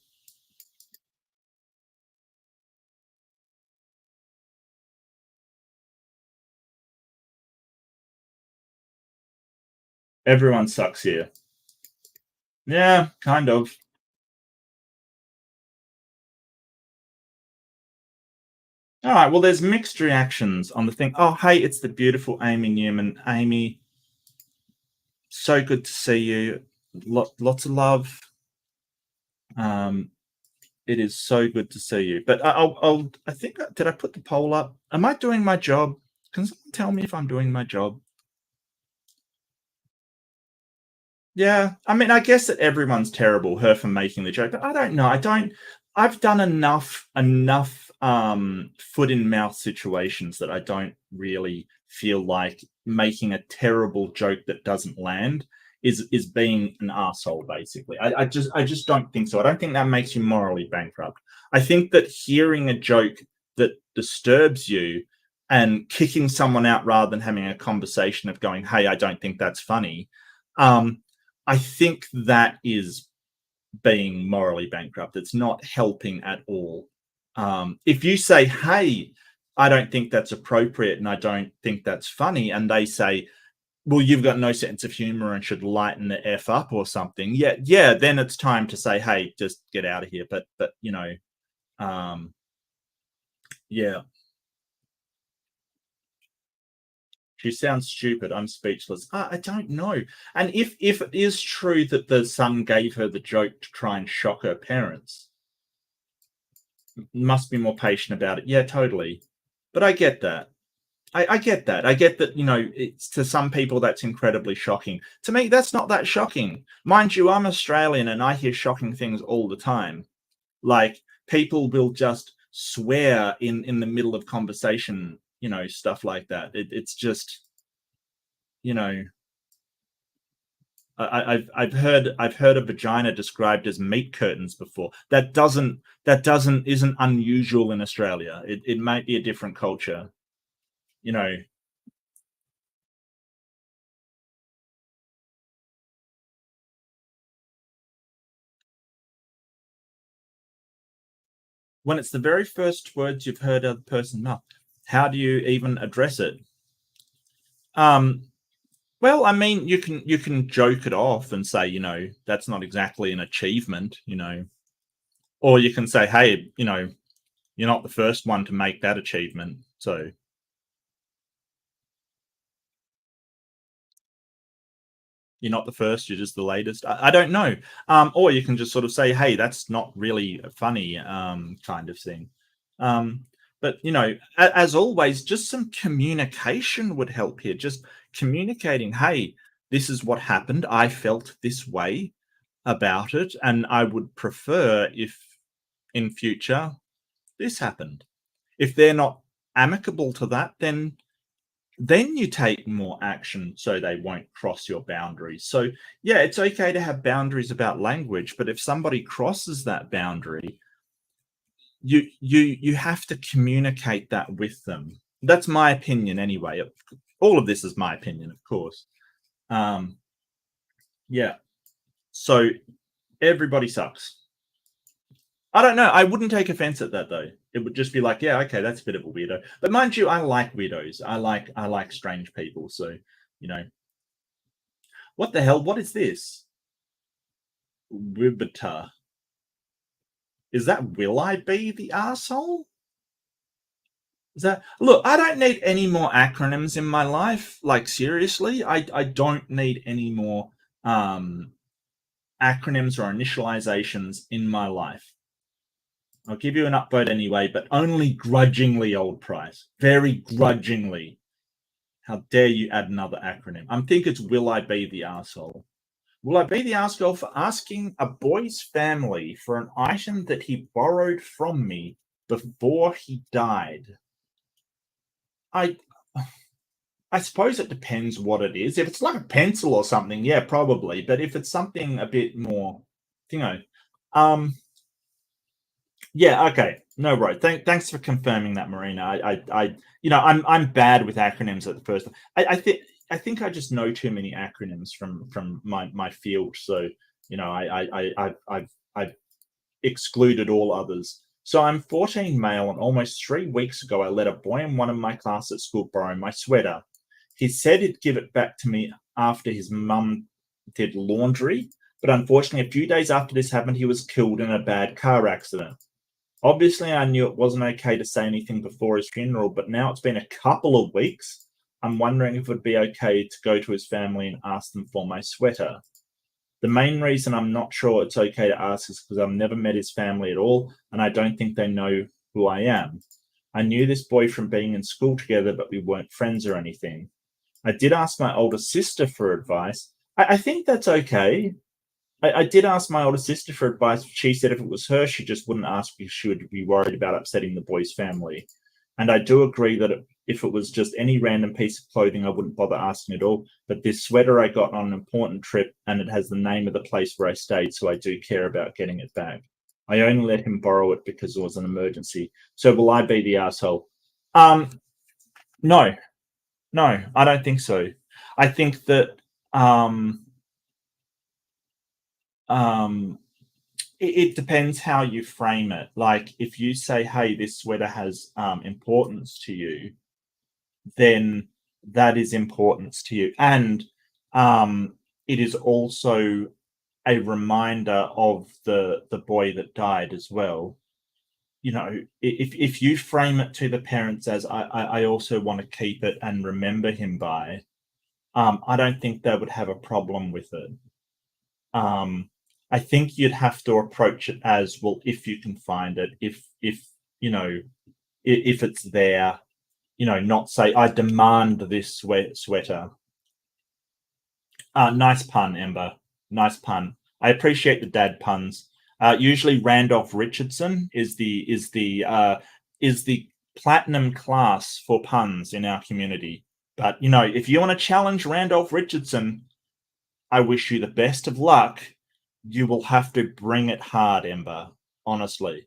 Everyone sucks here. Yeah, kind of. All right, well, there's mixed reactions on the thing. Oh, hey, it's the beautiful Amy Newman. Amy, so good to see you. Lots of love. It is so good to see you. But I think, did I put the poll up? Am I doing my job? Can someone tell me if I'm doing my job? Yeah, I mean, I guess that everyone's terrible, her for making the joke, but I don't know. I've done enough foot in mouth situations that I don't really feel like making a terrible joke that doesn't land is being an asshole, basically. I just don't think so. I don't think that makes you morally bankrupt. I think that hearing a joke that disturbs you and kicking someone out rather than having a conversation of going, hey, I don't think that's funny. I think that is being morally bankrupt. It's not helping at all. If you say, hey, I don't think that's appropriate and I don't think that's funny, and they say, well, you've got no sense of humor and should lighten the F up or something. Yeah, then it's time to say, hey, just get out of here. But yeah. She sounds stupid. I'm speechless. I don't know. And if it is true that the son gave her the joke to try and shock her parents, must be more patient about it. Yeah, totally. But I get that. I get that. I get that, it's to some people that's incredibly shocking. To me, that's not that shocking. Mind you, I'm Australian and I hear shocking things all the time. Like people will just swear in the middle of conversation, stuff like that. It's just, you know, I've heard a vagina described as meat curtains before. That isn't unusual in Australia. It might be a different culture, you know. When it's the very first words you've heard of the person mouth, how do you even address it? Well, I mean, you can joke it off and say, that's not exactly an achievement, or you can say, hey, you're not the first one to make that achievement, so you're not the first, you're just the latest. I don't know. Or you can just sort of say, hey, that's not really funny, kind of thing. But as always, just some communication would help here. Just communicating, hey, this is what happened. I felt this way about it, and I would prefer if in future this happened. If they're not amicable to that, then you take more action so they won't cross your boundaries. So yeah, it's okay to have boundaries about language, but if somebody crosses that boundary, you have to communicate that with them. That's my opinion anyway. All of this is my opinion, of course. Yeah. So everybody sucks. I don't know. I wouldn't take offense at that though. It would just be like, yeah, okay, that's a bit of a weirdo. But mind you, I like weirdos. I like strange people. So, you know, what the hell? What is this? Wibita. Is that will I be the arsehole? Is that look, I don't need any more acronyms in my life. Like seriously, I don't need any more acronyms or initializations in my life. I'll give you an upvote anyway, but only grudgingly, Old Price. Very grudgingly. How dare you add another acronym? I think it's will I be the arsehole? Will I be the arsehole for asking a boy's family for an item that he borrowed from me before he died? I suppose it depends what it is. If it's like a pencil or something, yeah, probably. But if it's something a bit more, you know, yeah, okay, no worries. Thanks for confirming that, Marina. You know, I'm bad with acronyms at the first. I think I just know too many acronyms from my field. So you know, I've excluded all others. So I'm 14 male, and almost 3 weeks ago, I let a boy in one of my class at school borrow my sweater. He said he'd give it back to me after his mum did laundry, but unfortunately, a few days after this happened, he was killed in a bad car accident. Obviously, I knew it wasn't okay to say anything before his funeral, but now it's been a couple of weeks. I'm wondering if it would be okay to go to his family and ask them for my sweater. The main reason I'm not sure it's okay to ask is because I've never met his family at all, and I don't think they know who I am. I knew this boy from being in school together, but we weren't friends or anything. I did ask my older sister for advice. I think that's okay. I did ask my older sister for advice. She said if it was her, she just wouldn't ask because she would be worried about upsetting the boy's family. And I do agree that if it was just any random piece of clothing, I wouldn't bother asking at all. But this sweater I got on an important trip, and it has the name of the place where I stayed, so I do care about getting it back. I only let him borrow it because it was an emergency. So will I be the asshole? No, I don't think so. I think that it depends how you frame it. Like if you say, hey, this sweater has importance to you, then that is importance to you. And it is also a reminder of the boy that died as well. You know, if you frame it to the parents as I also want to keep it and remember him by, I don't think they would have a problem with it. I think you'd have to approach it as, well, if you can find it, if you know, if it's there, you know, not say I demand this sweater. Nice pun, Ember. Nice pun. I appreciate the dad puns. Usually Randolph Richardson is the platinum class for puns in our community. But you know, if you want to challenge Randolph Richardson, I wish you the best of luck. You will have to bring it hard, Ember. Honestly.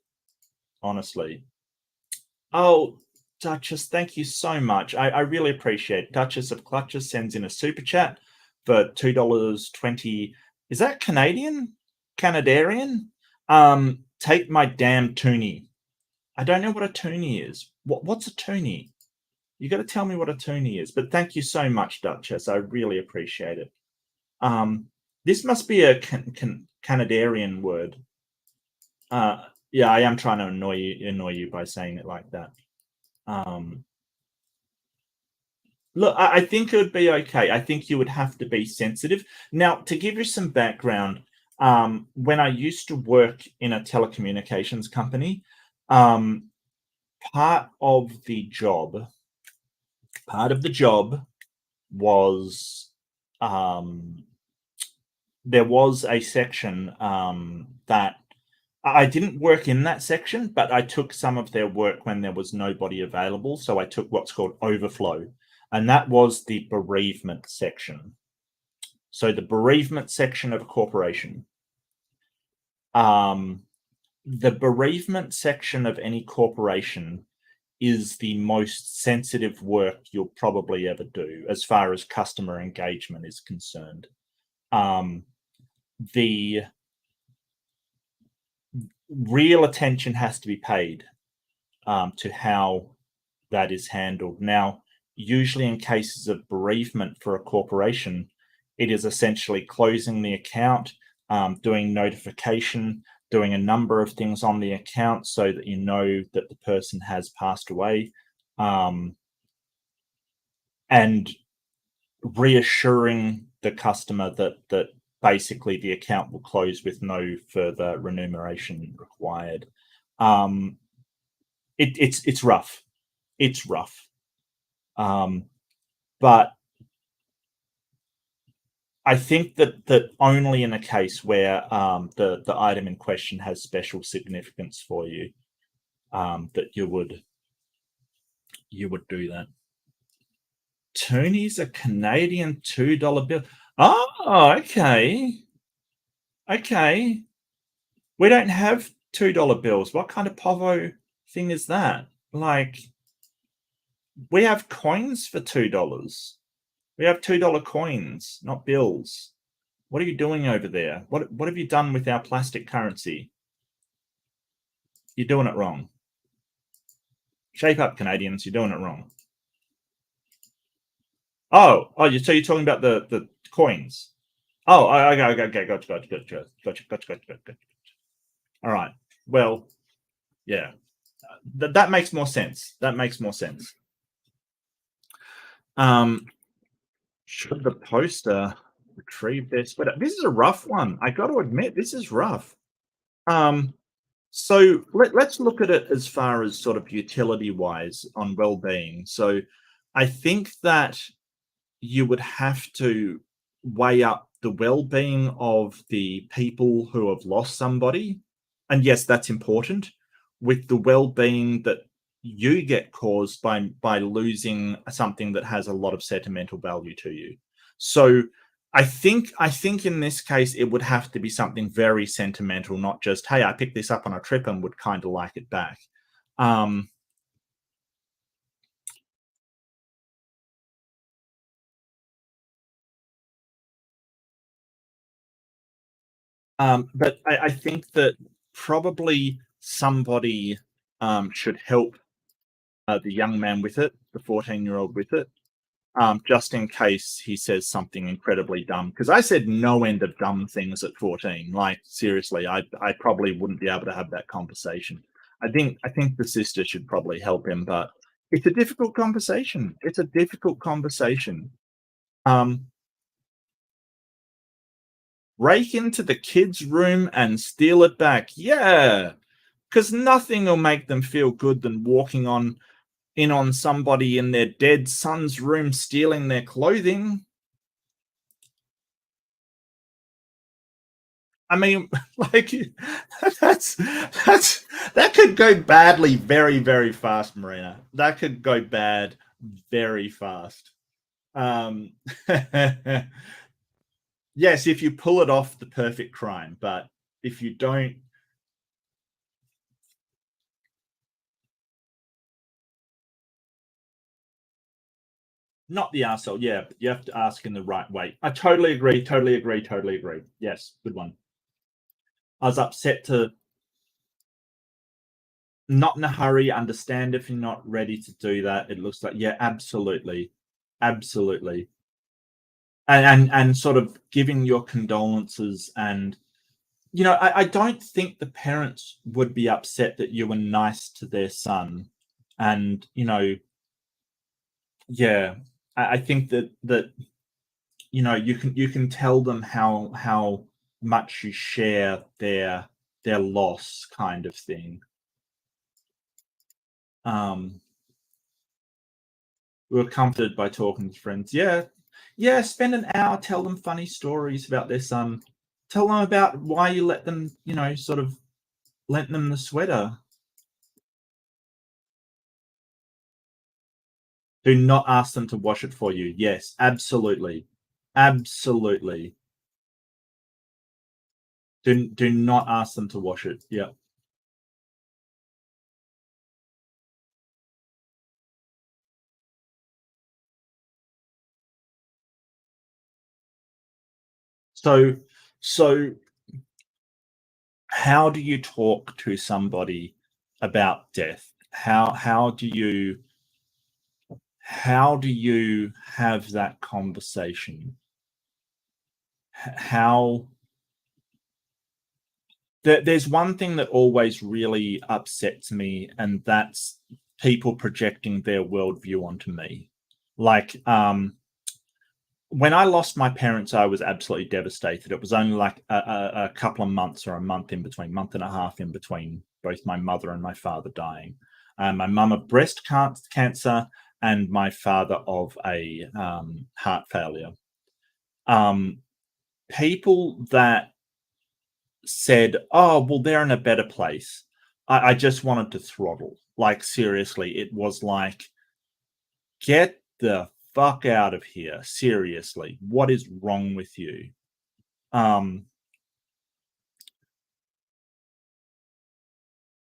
Oh, Duchess, thank you so much. I really appreciate it. Duchess of Clutches sends in a super chat for $2.20. Is that Canadian? Canadarian? Take my damn toonie. I don't know what a toonie is. What's a toonie? You got to tell me what a toonie is. But thank you so much, Duchess. I really appreciate it. This must be a Canadarian word. Yeah, I am trying to annoy you by saying it like that. Look, I think it would be okay. I think you would have to be sensitive. Now, to give you some background, when I used to work in a telecommunications company, part of the job was there was a section that I didn't work in that section, but I took some of their work when there was nobody available. So I took what's called overflow, and that was the bereavement section. So the bereavement section of a corporation. The bereavement section of any corporation is the most sensitive work you'll probably ever do as far as customer engagement is concerned. The real attention has to be paid to how that is handled. Now, usually in cases of bereavement for a corporation, it is essentially closing the account, doing notification, doing a number of things on the account so that you know that the person has passed away, and reassuring the customer that basically the account will close with no further remuneration required. It's rough. It's rough. But I think that only in a case where the item in question has special significance for you, that you would do that. Tony's a Canadian $2 bill. Oh, okay. Okay. We don't have $2 bills. What kind of povo thing is that? Like, we have coins for $2. We have $2 coins, not bills. What are you doing over there? What have you done with our plastic currency? You're doing it wrong. Shape up, Canadians. You're doing it wrong. Oh, so you're talking about the coins. Oh, okay, gotcha. All right. Well, yeah, that makes more sense. That makes more sense. Should the poster retrieve their sweater? This is a rough one. I got to admit, this is rough. So let's look at it as far as sort of utility-wise on well-being. So I think that you would have to weigh up the well-being of the people who have lost somebody. And yes, that's important, with the well-being that you get caused by losing something that has a lot of sentimental value to you. So I think in this case, it would have to be something very sentimental, not just, hey, I picked this up on a trip and would kind of like it back. But I think that probably somebody should help the young man with it, the 14-year-old with it, just in case he says something incredibly dumb. Because I said no end of dumb things at 14. Like, seriously, I probably wouldn't be able to have that conversation. I think the sister should probably help him, but it's a difficult conversation. It's a difficult conversation. Break into the kids' room and steal it back. Yeah, because nothing will make them feel good than walking in on somebody in their dead son's room stealing their clothing. I mean, like, that could go badly very, very fast, Marina. That could go bad very fast. Yes, if you pull it off, the perfect crime, but if you don't, not the arsehole. Yeah, but you have to ask in the right way. I totally agree. Yes, good one. I was upset to not in a hurry, understand if you're not ready to do that. It looks like, yeah, absolutely. And sort of giving your condolences, and I don't think the parents would be upset that you were nice to their son, and yeah, I think that you can tell them how much you share their loss, kind of thing. We were comforted by talking to friends. Yeah, spend an hour, tell them funny stories about their son. Tell them about why you let them, sort of lent them the sweater. Do not ask them to wash it for you. Yes, absolutely. Absolutely. Do not ask them to wash it. Yeah. So how do you talk to somebody about death? How do you have that conversation? How there's one thing that always really upsets me, and that's people projecting their worldview onto me. Like, when I lost my parents, I was absolutely devastated. It was only like a couple of months, or a month in between, month and a half in between both my mother and my father dying. My mum of breast cancer, and my father of a heart failure. People that said, "Oh, well, they're in a better place," I just wanted to throttle. Like, seriously, it was like, get the fuck out of here. Seriously, what is wrong with you?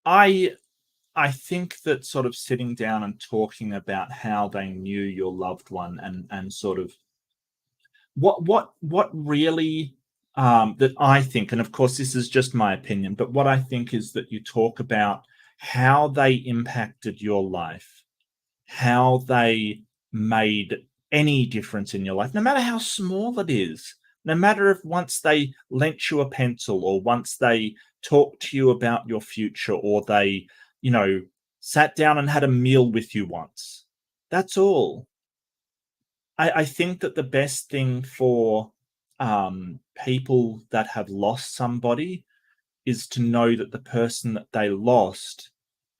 I think that sort of sitting down and talking about how they knew your loved one, and sort of what really, that I think, and of course this is just my opinion, but what I think is that you talk about how they impacted your life, how they made any difference in your life, no matter how small it is. No matter if once they lent you a pencil, or once they talked to you about your future, or they, sat down and had a meal with you once. That's all. I think that the best thing for people that have lost somebody is to know that the person that they lost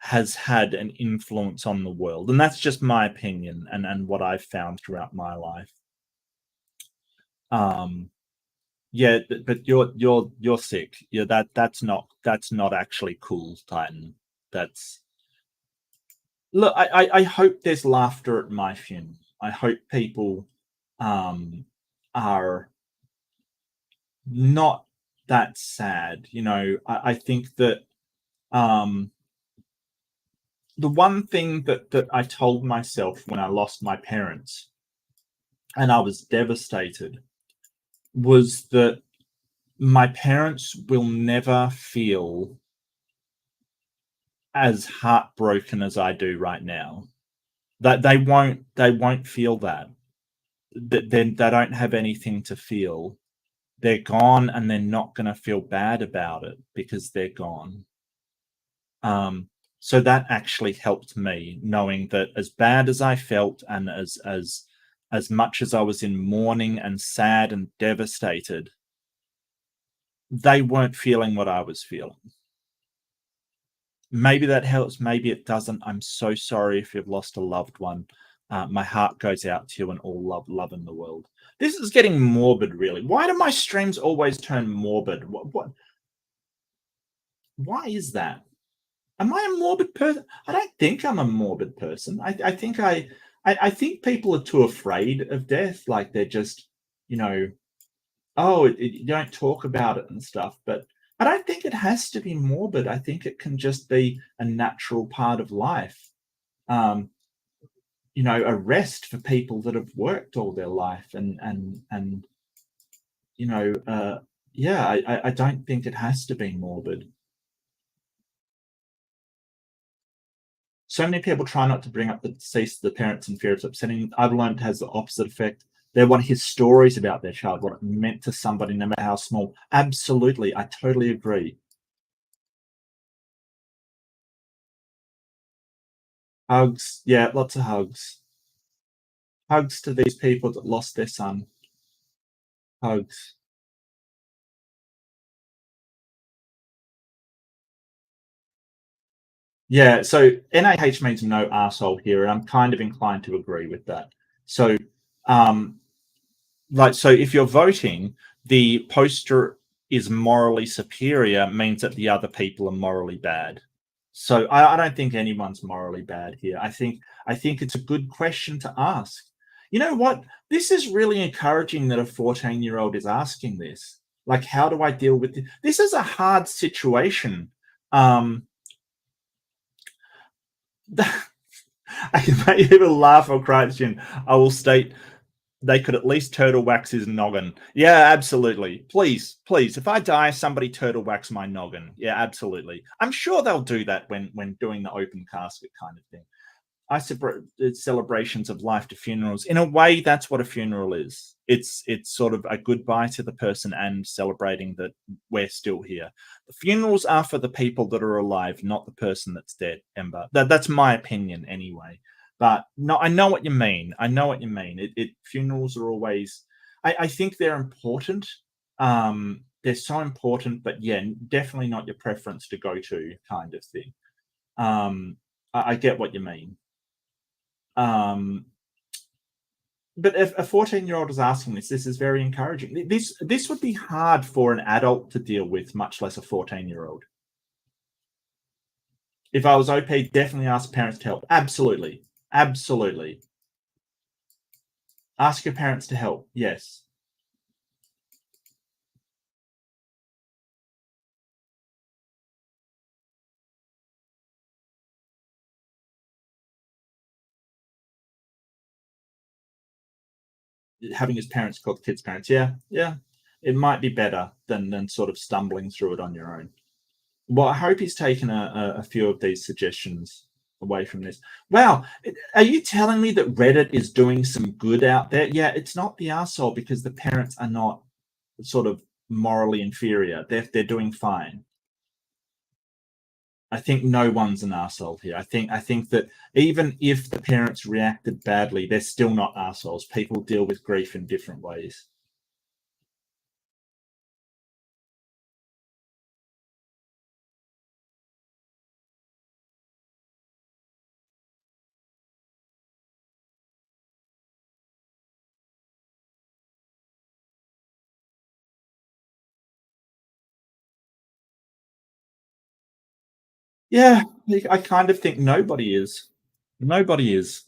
has had an influence on the world. And that's just my opinion, and what I've found throughout my life. Yeah, but you're sick. Yeah, that's not actually cool, Titan. That's Look, I hope there's laughter at my funeral. I hope people are not that sad. I think that the one thing that I told myself when I lost my parents, and I was devastated, was that my parents will never feel as heartbroken as I do right now. That they won't feel that. They don't have anything to feel. They're gone, and they're not going to feel bad about it because they're gone. So that actually helped me, knowing that as bad as I felt, and as much as I was in mourning and sad and devastated, they weren't feeling what I was feeling. Maybe that helps, maybe it doesn't. I'm so sorry if you've lost a loved one. My heart goes out to you, and all love in the world. This is getting morbid, really. Why do my streams always turn morbid? What? Why is that? Am I a morbid person? I don't think I'm a morbid person. I think I think people are too afraid of death. Like, they're just, oh, you don't talk about it and stuff. But I don't think it has to be morbid. I think it can just be a natural part of life. A rest for people that have worked all their life, and yeah, I don't think it has to be morbid. So many people try not to bring up the deceased of the parents in fear of upsetting. I've learned it has the opposite effect. They want to hear stories about their child, what it meant to somebody, no matter how small. Absolutely, I totally agree. Hugs, yeah, lots of hugs. Hugs to these people that lost their son. Hugs. Yeah, so NaH means no arsehole here, and I'm kind of inclined to agree with that. So, so if you're voting, the poster is morally superior means that the other people are morally bad. So I don't think anyone's morally bad here. I think it's a good question to ask. You know what? This is really encouraging that a 14-year-old is asking this. Like, how do I deal with this? This is a hard situation. I can make people laugh or cry. I will state they could at least turtle wax his noggin. Yeah, absolutely. Please, if I die, somebody turtle wax my noggin. Yeah, absolutely. I'm sure they'll do that when doing the open casket kind of thing. I separate celebrations of life to funerals. In a way, that's what a funeral is. It's sort of a goodbye to the person and celebrating that we're still here. The funerals are for the people that are alive, not the person that's dead, Ember. That's my opinion anyway. But no, I know what you mean. I know what you mean. Funerals are always, I think they're important. They're so important, but yeah, definitely not your preference to go to kind of thing. I get what you mean. But if a 14-year-old is asking this is very encouraging. This would be hard for an adult to deal with, much less a 14-year-old. If I was OP, definitely ask parents to help. Absolutely. Absolutely. Ask your parents to help. Yes. Having his parents call the kids' parents. Yeah. It might be better than sort of stumbling through it on your own. Well, I hope he's taken a few of these suggestions away from this. Wow. Are you telling me that Reddit is doing some good out there? Yeah, it's not the arsehole because the parents are not sort of morally inferior. They're doing fine. I think no one's an arsehole here. I think that even if the parents reacted badly, they're still not arseholes. People deal with grief in different ways. Yeah, I kind of think nobody is. Nobody is.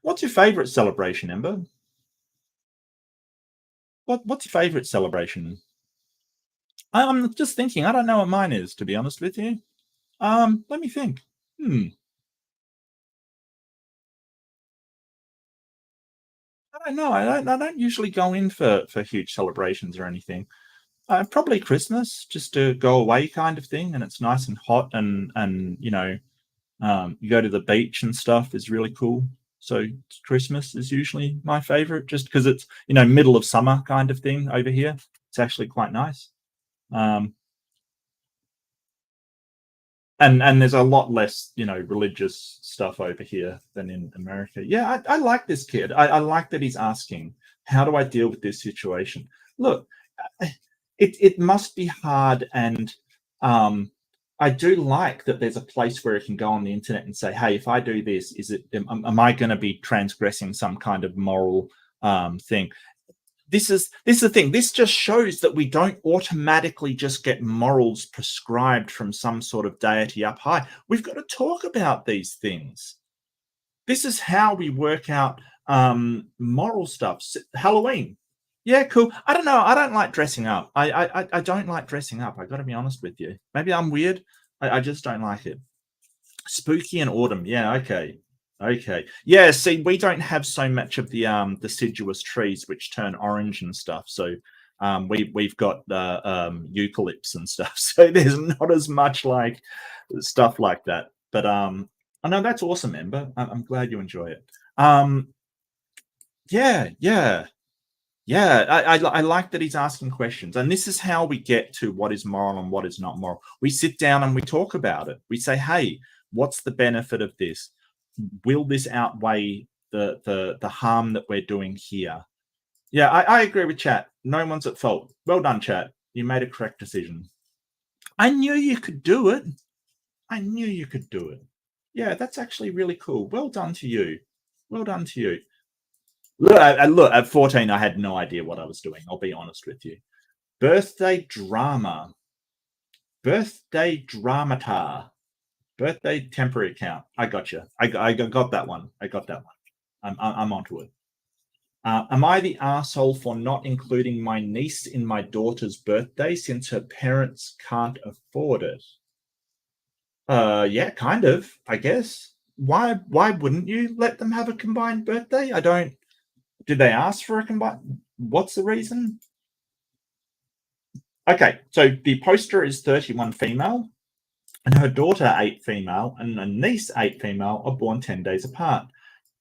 What's your favorite celebration, Ember? What's your favorite celebration? I'm just thinking. I don't know what mine is, to be honest with you. Let me think. I don't know. I don't usually go in for huge celebrations or anything. Probably Christmas, just to go away kind of thing, and it's nice and hot, and you know, you go to the beach and stuff is really cool. So Christmas is usually my favorite, just because it's middle of summer kind of thing over here. It's actually quite nice. And there's a lot less religious stuff over here than in America. Yeah, I like this kid. I like that he's asking, how do I deal with this situation? Look, it must be hard, and I do like that there's a place where it can go on the internet and say, hey, if I do this, am I going to be transgressing some kind of moral thing? This is the thing. This just shows that we don't automatically just get morals prescribed from some sort of deity up high. We've got to talk about these things. This is how we work out moral stuff. Halloween. Yeah, cool. I don't know. I don't like dressing up. I don't like dressing up. I got to be honest with you. Maybe I'm weird. I just don't like it. Spooky and autumn. Yeah, okay. Yeah, see, we don't have so much of the deciduous trees which turn orange and stuff. So we've got eucalypts and stuff. So there's not as much like stuff like that. But I know that's awesome, Ember. I'm glad you enjoy it. Yeah. I like that he's asking questions, and this is how we get to what is moral and what is not moral. We sit down and we talk about it. We say, hey, what's the benefit of this? Will this outweigh the harm that we're doing here? Yeah, I agree with chat. No one's at fault. Well done, chat. You made a correct decision. I knew you could do it. Yeah, that's actually really cool. Well done to you. Look, at 14, I had no idea what I was doing. I'll be honest with you. Birthday drama. Birthday dramata. Birthday temporary account. I got you. I got that one. I got that one. I'm onto it. Am I the asshole for not including my niece in my daughter's birthday since her parents can't afford it? Yeah, kind of, I guess. Why wouldn't you let them have a combined birthday? Did they ask for a combined? What's the reason? Okay, so the poster is 31 female, and her daughter 8 female, and a niece 8 female are born 10 days apart.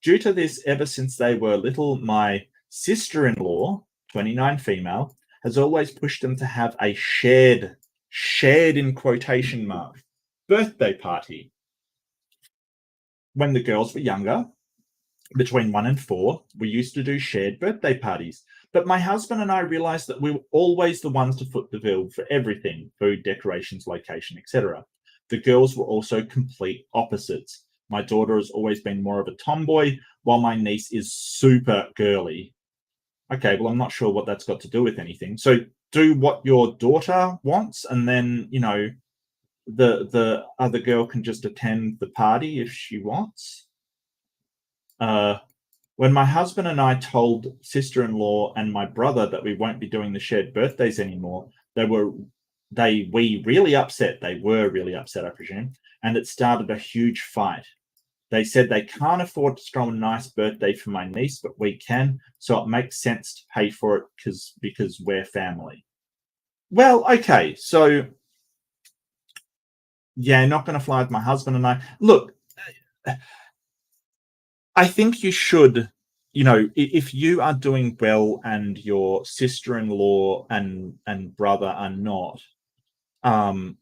Due to this, ever since they were little, my sister-in-law, 29 female, has always pushed them to have a shared in quotation mark, birthday party. When the girls were younger, between 1 and 4, we used to do shared birthday parties. But my husband and I realized that we were always the ones to foot the bill for everything, food, decorations, location, etc. The girls were also complete opposites. My daughter has always been more of a tomboy, while my niece is super girly. Okay, well, I'm not sure what that's got to do with anything. So do what your daughter wants, and then, the other girl can just attend the party if she wants. When my husband and I told sister-in-law and my brother that we won't be doing the shared birthdays anymore, they were really upset. They were really upset, I presume, and it started a huge fight. They said they can't afford to throw a nice birthday for my niece, but we can, so it makes sense to pay for it because we're family. Well, okay, so yeah, not going to fly with my husband and I. Look, I think you should, if you are doing well and your sister-in-law and brother are not, I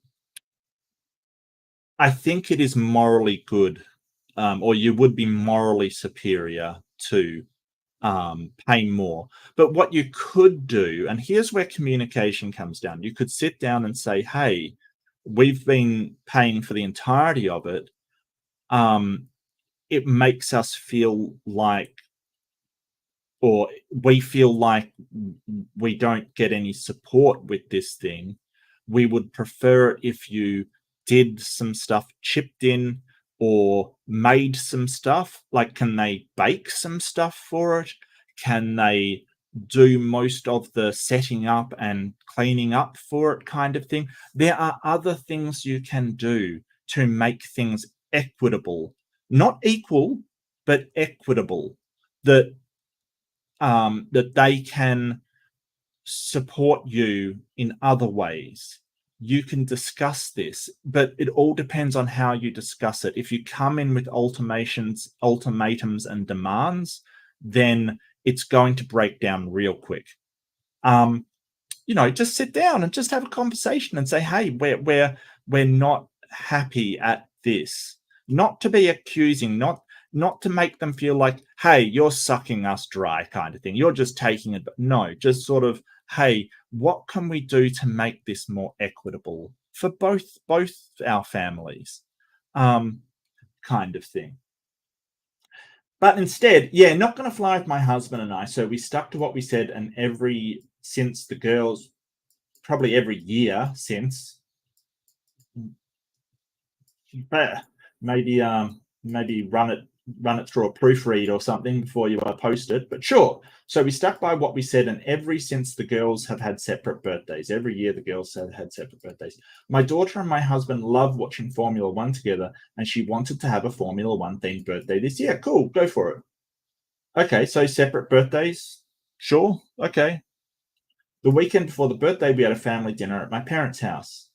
think it is morally good, or you would be morally superior to pay more. But what you could do, and here's where communication comes down, you could sit down and say, hey, we've been paying for the entirety of it. It makes us feel like, or we feel like we don't get any support with this thing. We would prefer it if you did some stuff, chipped in, or made some stuff. Like, can they bake some stuff for it? Can they do most of the setting up and cleaning up for it kind of thing? There are other things you can do to make things equitable. Not equal, but equitable. That they can support you in other ways. You can discuss this, but it all depends on how you discuss it. If you come in with ultimatums and demands, then it's going to break down real quick. Just sit down and just have a conversation and say, hey, we're not happy at this. Not to be accusing, not to make them feel like, hey, you're sucking us dry kind of thing. You're just taking it. No, just sort of, hey, what can we do to make this more equitable for both our families? Kind of thing. But instead, yeah, not going to fly with my husband and I. So we stuck to what we said, and since the girls, probably every year since, but maybe run it through a proofread or something before you post it. But sure. So we stuck by what we said, and since the girls have had separate birthdays. Every year the girls have had separate birthdays. My daughter and my husband love watching Formula One together, and she wanted to have a Formula One themed birthday this year. Cool, go for it. Okay, so separate birthdays. Sure, okay. The weekend before the birthday, we had a family dinner at my parents' house.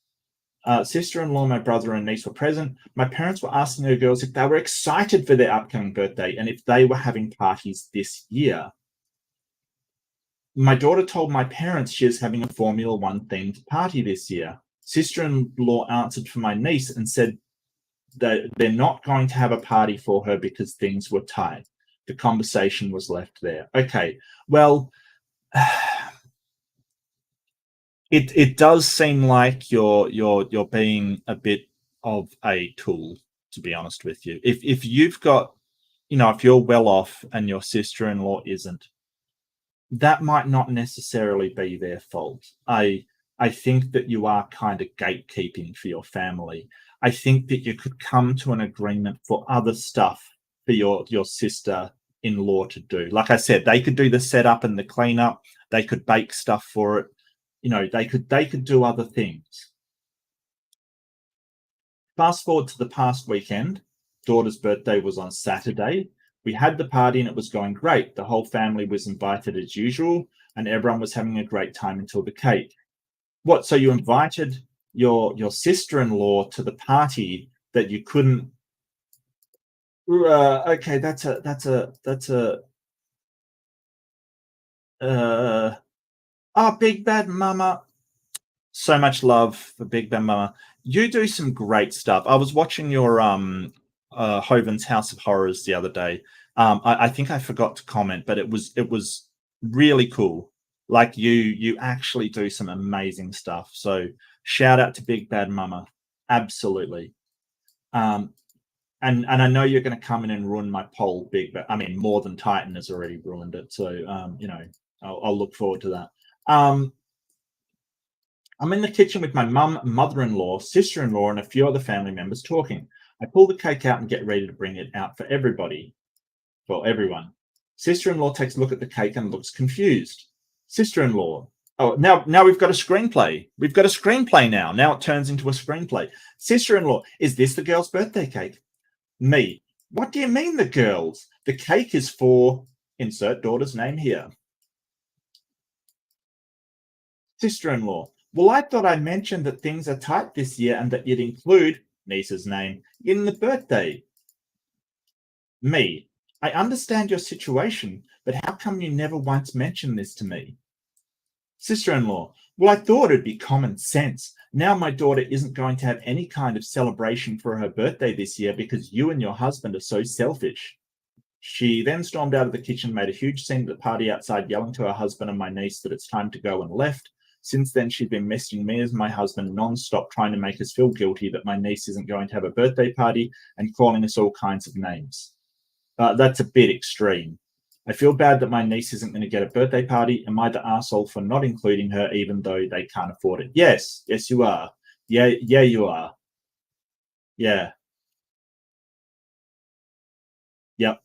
Sister-in-law, my brother and niece were present. My parents were asking her girls if they were excited for their upcoming birthday and if they were having parties this year. My daughter told my parents she is having a Formula One themed party this year. Sister-in-law answered for my niece and said that they're not going to have a party for her because things were tight. The conversation was left there. Okay, well, It does seem like you're being a bit of a tool, to be honest with you. If you've got, if you're well off and your sister-in-law isn't, that might not necessarily be their fault. I think that you are kind of gatekeeping for your family. I think that you could come to an agreement for other stuff for your sister-in-law to do. Like I said, they could do the setup and the cleanup. They could bake stuff for it. You know, they could do other things. Fast forward to the past weekend. Daughter's birthday was on Saturday. We had the party and it was going great. The whole family was invited as usual, and everyone was having a great time until the cake. What? So you invited your sister-in-law to the party that you couldn't? Okay, that's a. Oh, Big Bad Mama. So much love for Big Bad Mama. You do some great stuff. I was watching your Hoven's House of Horrors the other day. I think I forgot to comment, but it was really cool. Like you actually do some amazing stuff. So shout out to Big Bad Mama. Absolutely. And I know you're going to come in and ruin my poll, I mean, More Than Titan has already ruined it. So you know, I'll look forward to that. I'm in the kitchen with my mum, mother-in-law, sister-in-law, and a few other family members talking. I pull the cake out and get ready to bring it out for everybody. Well, everyone. Sister-in-law takes a look at the cake and looks confused. Sister-in-law. Oh, now we've got a screenplay. We've got a screenplay now. Now it turns into a screenplay. Sister-in-law, is this the girl's birthday cake? Me. What do you mean the girl's? The cake is for... Insert daughter's name here. Sister-in-law. Well, I thought I mentioned that things are tight this year and that you'd include niece's name in the birthday. Me. I understand your situation, but how come you never once mentioned this to me? Sister-in-law. Well, I thought it'd be common sense. Now my daughter isn't going to have any kind of celebration for her birthday this year because you and your husband are so selfish. She then stormed out of the kitchen, made a huge scene at the party outside, yelling to her husband and my niece that it's time to go, and left. Since then, she'd been messaging me as my husband non-stop, trying to make us feel guilty that my niece isn't going to have a birthday party and calling us all kinds of names. That's a bit extreme. I feel bad that my niece isn't going to get a birthday party. Am I the asshole for not including her even though they can't afford it? Yes, you are. Yeah, you are. Yeah. Yep.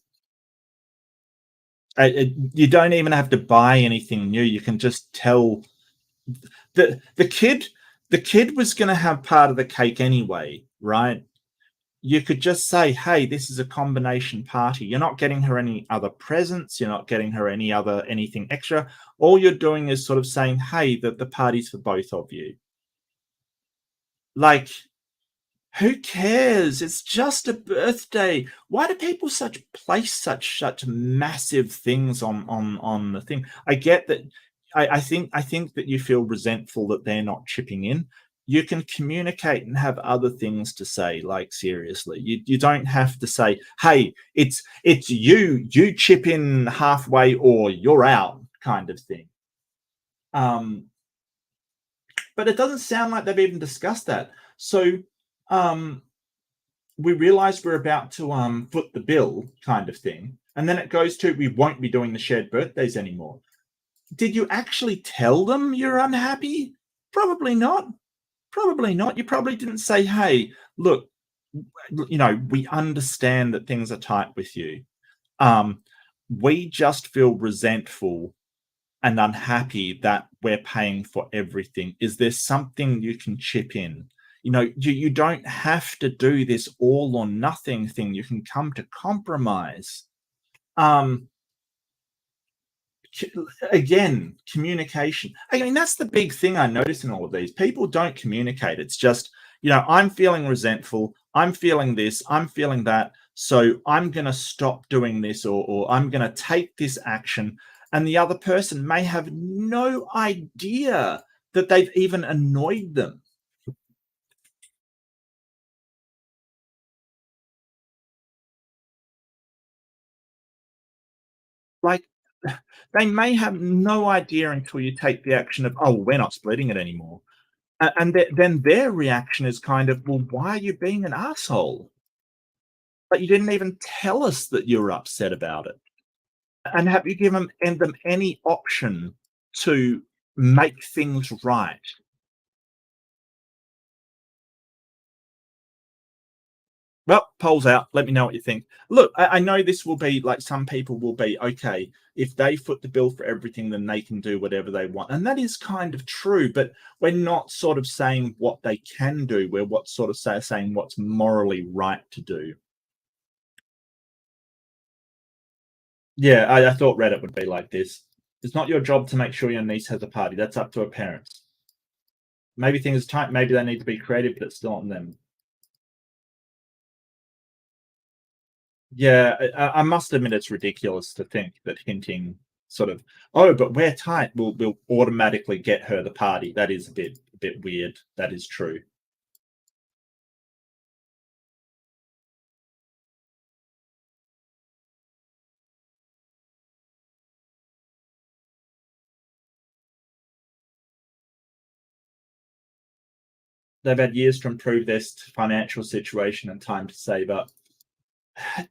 You don't even have to buy anything new. You can just tell... The kid was going to have part of the cake anyway, right? You could just say, hey, this is a combination party. You're not getting her any other presents. You're not getting her anything extra. All you're doing is sort of saying, hey, the party's for both of you. Like, who cares? It's just a birthday. Why do people place such massive things on the thing? I get that. I think that you feel resentful that they're not chipping in. You can communicate and have other things to say. Like, seriously, you don't have to say, hey, it's you chip in halfway or you're out kind of thing. But it doesn't sound like they've even discussed that. So we realize we're about to foot the bill kind of thing, and then it goes to, we won't be doing the shared birthdays anymore. Did you actually tell them you're unhappy? Probably not. You probably didn't say, hey, look, you know, we understand that things are tight with you. We just feel resentful and unhappy that we're paying for everything. Is there something you can chip in? You know, you don't have to do this all or nothing thing. You can come to compromise. Again, communication. I mean, that's the big thing I notice in all of these. People don't communicate. It's just, you know, I'm feeling resentful. I'm feeling this. I'm feeling that. So I'm going to stop doing this, or I'm going to take this action. And the other person may have no idea that they've even annoyed them. Like, they may have no idea until you take the action of, oh, we're not splitting it anymore. And then their reaction is kind of, well, why are you being an asshole? But you didn't even tell us that you were upset about it. And have you given them any option to make things right? Well, polls out. Let me know what you think. Look, I know this will be like some people will be, okay, if they foot the bill for everything, then they can do whatever they want. And that is kind of true, but we're not sort of saying what they can do. We're what sort of saying what's morally right to do. Yeah, I thought Reddit would be like this. It's not your job to make sure your niece has a party. That's up to her parents. Maybe things are tight. Maybe they need to be creative, but it's still on them. Yeah, I must admit it's ridiculous to think that hinting sort of, oh, but we're tight will automatically get her the party. That is a bit weird. That is true. They've had years to improve their financial situation and time to save up.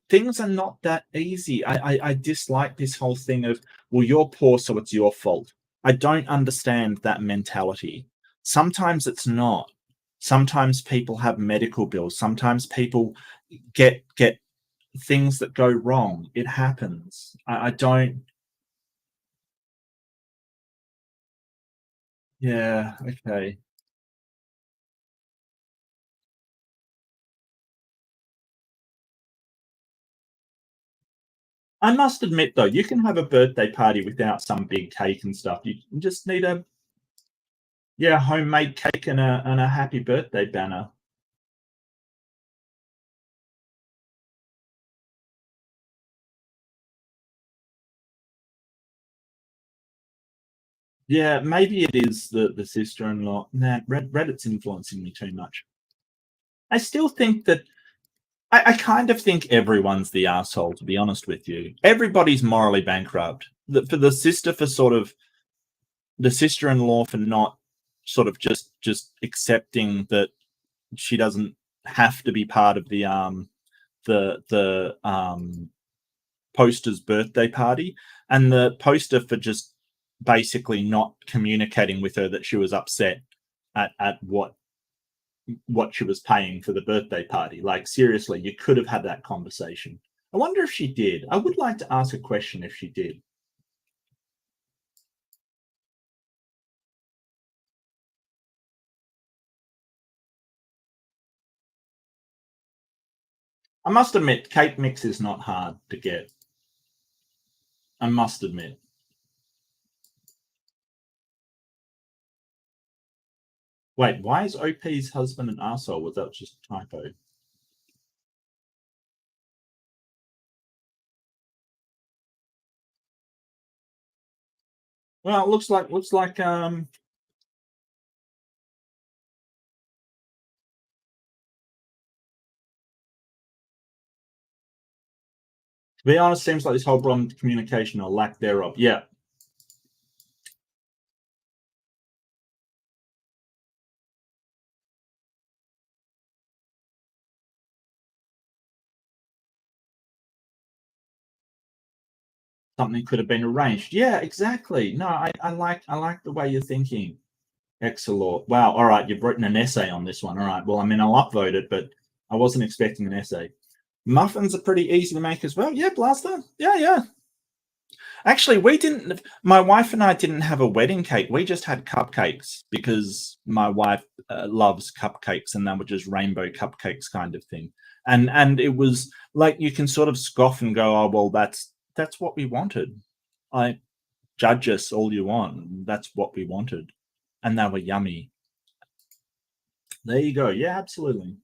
Things are not that easy. I dislike this whole thing of, well, you're poor, so it's your fault. I don't understand that mentality. Sometimes it's not. Sometimes people have medical bills. Sometimes people get things that go wrong. It happens. I don't. Yeah. Okay. I must admit, though, you can have a birthday party without some big cake and stuff. You just need a, yeah, homemade cake and a happy birthday banner. Yeah, maybe it is the sister-in-law. Nah, Reddit's influencing me too much. I still think that I kind of think everyone's the asshole, to be honest with you. Everybody's morally bankrupt. For the sister for sort of the sister-in-law for not sort of just accepting that she doesn't have to be part of the poster's birthday party, and the poster for just basically not communicating with her that she was upset at what she was paying for the birthday party. Like, seriously, you could have had that conversation. I wonder if she did. I would like to ask a question if she did. I must admit, cake mix is not hard to get. I must admit. Wait, why is OP's husband an arsehole? Was that just a typo? Well, it looks like to be honest, seems like this whole problem communication or lack thereof. Yeah. Something could have been arranged. Yeah, exactly. No, I like the way you're thinking. Excellent. Wow. All right, you've written an essay on this one. All right. Well, I mean, I'll upvote it, but I wasn't expecting an essay. Muffins are pretty easy to make as well. Yeah, Blaster. Yeah. Actually, we didn't. My wife and I didn't have a wedding cake. We just had cupcakes because my wife loves cupcakes, and they were just rainbow cupcakes kind of thing. And it was like you can sort of scoff and go, "Oh, well, that's what we wanted." I judge us all you want. That's what we wanted, and they were yummy. There you go. Yeah, absolutely.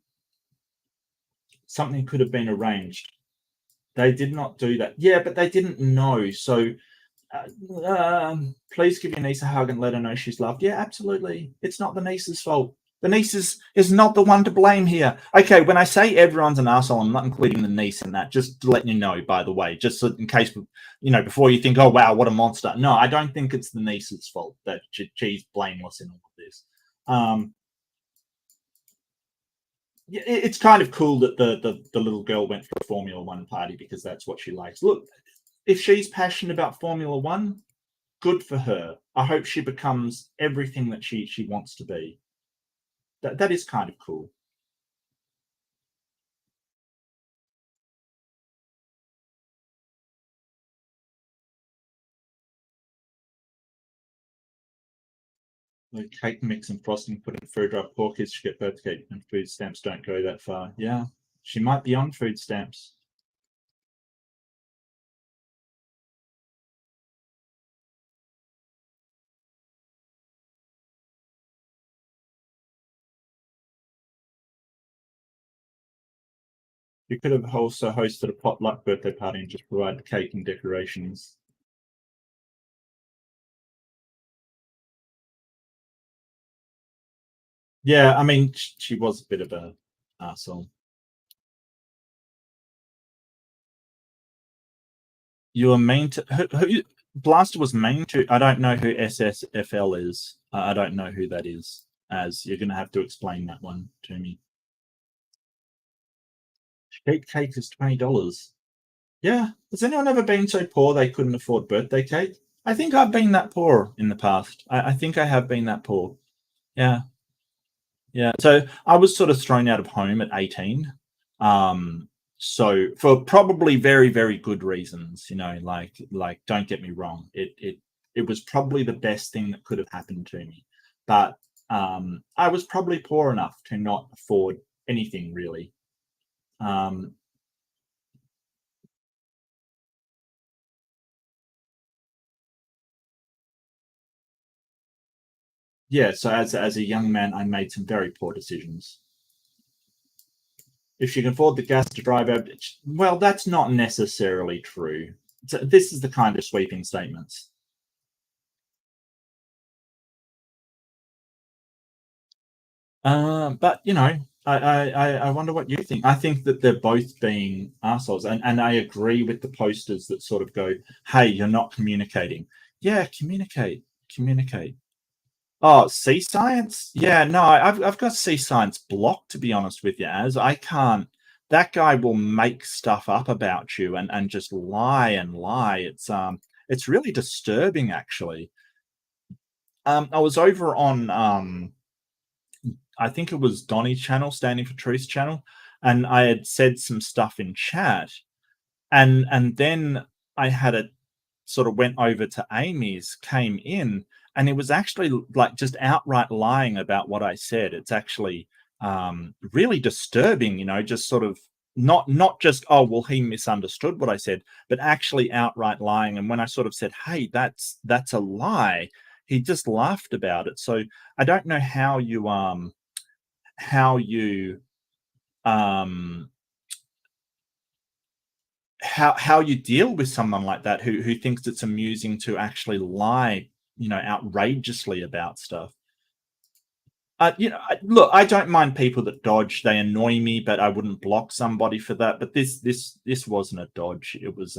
Something could have been arranged. They did not do that. Yeah, but they didn't know. So please give your niece a hug and let her know she's loved. Yeah, absolutely. It's not the niece's fault. The niece is not the one to blame here. Okay, when I say everyone's an asshole, I'm not including the niece in that. Just to let you know, by the way, just so in case, before you think, oh, wow, what a monster. No, I don't think it's the niece's fault that she's blameless in all of this. It's kind of cool that the little girl went for a Formula One party because that's what she likes. Look, if she's passionate about Formula One, good for her. I hope she becomes everything that she wants to be. That is kind of cool. The cake mix and frosting put in food drive. Poor kids should get birthday cake, and food stamps don't go that far. Yeah, she might be on food stamps. You could have also hosted a potluck birthday party and just provided cake and decorations. Yeah, I mean, she was a bit of a arsehole. You were mean to who Blaster was mean to. I don't know who SSFL is. I don't know who that is. As you're going to have to explain that one to me. Sheet cake is $20. Yeah. Has anyone ever been so poor they couldn't afford birthday cake? I think I've been that poor in the past. I think I have been that poor. Yeah. Yeah. So I was sort of thrown out of home at 18. So for probably very, very good reasons, like don't get me wrong. It was probably the best thing that could have happened to me. But I was probably poor enough to not afford anything really. Yeah, so as a young man, I made some very poor decisions. If she can afford the gas to drive over, well, that's not necessarily true. So this is the kind of sweeping statements. But I wonder what you think. I think that they're both being assholes, and I agree with the posters that sort of go, "Hey, you're not communicating." Yeah, communicate. Oh, sea science? Yeah, no, I've got sea science blocked, to be honest with you, as I can't. That guy will make stuff up about you and just lie and lie. It's really disturbing, actually. I was over on I think it was Donnie's channel, Standing for Truth channel, and I had said some stuff in chat, and then I had a sort of went over to Amy's, came in, and it was actually like just outright lying about what I said. It's actually really disturbing, just sort of not just, oh, well, he misunderstood what I said, but actually outright lying. And when I sort of said, hey, that's a lie, he just laughed about it. So I don't know how you how you deal with someone like that who thinks it's amusing to actually lie, outrageously about stuff. Look, I don't mind people that dodge. They annoy me, but I wouldn't block somebody for that. But this wasn't a dodge. It was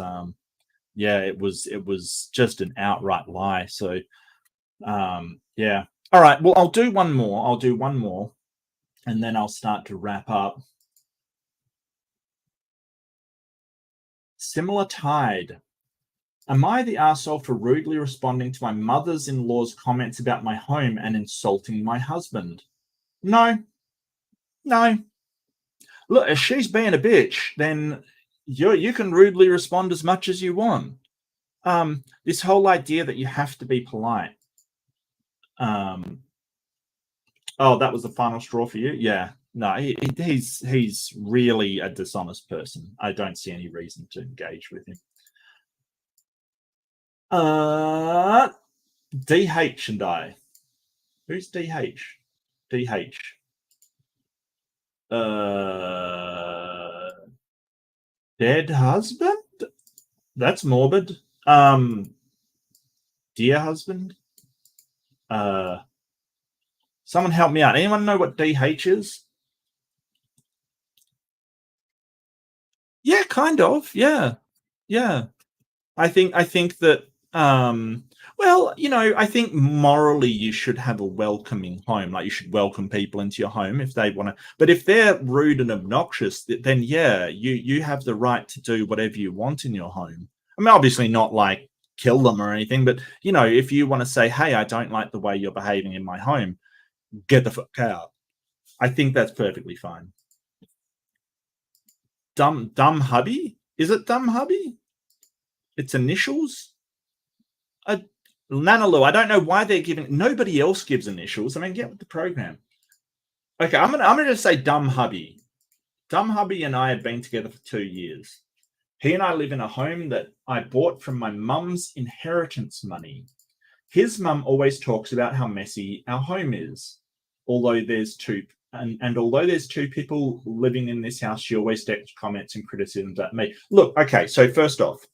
it was just an outright lie. So yeah. All right. Well, I'll do one more, and then I'll start to wrap up. Similar tide. Am I the arsehole for rudely responding to my mother's-in-law's comments about my home and insulting my husband? No. Look, if she's being a bitch, then you can rudely respond as much as you want. This whole idea that you have to be polite. Oh, that was the final straw for you? Yeah. No, he's really a dishonest person. I don't see any reason to engage with him. DH and I. Who's DH? DH. Dead husband? That's morbid. Dear husband? Someone help me out. Anyone know what DH is? Yeah, kind of. Yeah. I think that well, I think morally you should have a welcoming home. Like, you should welcome people into your home if they want to. But if they're rude and obnoxious, then yeah, you have the right to do whatever you want in your home. I mean, obviously not like kill them or anything, but you know, if you want to say, hey, I don't like the way you're behaving in my home, get the fuck out. I think that's perfectly fine. Dumb hubby? Is it dumb hubby? Its initials? Nanalu, I don't know why they're giving. Nobody else gives initials. I mean, get with the program. Okay, I'm gonna just say dumb hubby. Dumb hubby and I have been together for 2 years. He and I live in a home that I bought from my mum's inheritance money. His mum always talks about how messy our home is. Although there's two people living in this house, she always gets comments and criticisms at me. Look, okay, so first off,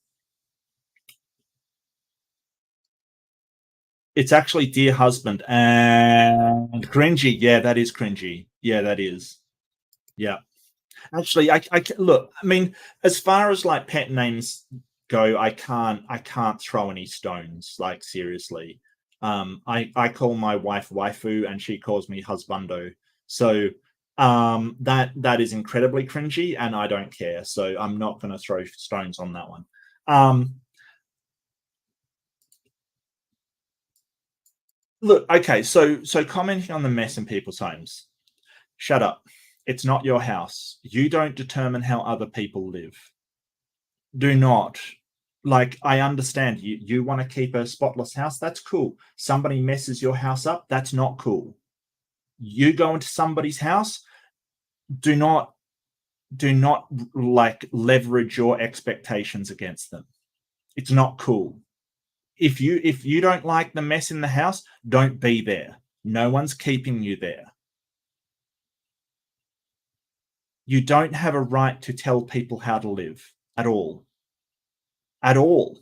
it's actually dear husband and cringy. Yeah, that is cringy. Yeah, that is. Yeah. Actually, I look, I mean, as far as like pet names go, I can't throw any stones, like seriously. I call my wife waifu and she calls me husbando. So that is incredibly cringy and I don't care. So I'm not going to throw stones on that one. Look, okay, so commenting on the mess in people's homes. Shut up. It's not your house. You don't determine how other people live. Do not. Like, I understand you want to keep a spotless house. That's cool. Somebody messes your house up. That's not cool. You go into somebody's house. Do not like leverage your expectations against them. It's not cool. If you don't like the mess in the house, don't be there. No one's keeping you there. You don't have a right to tell people how to live at all. At all.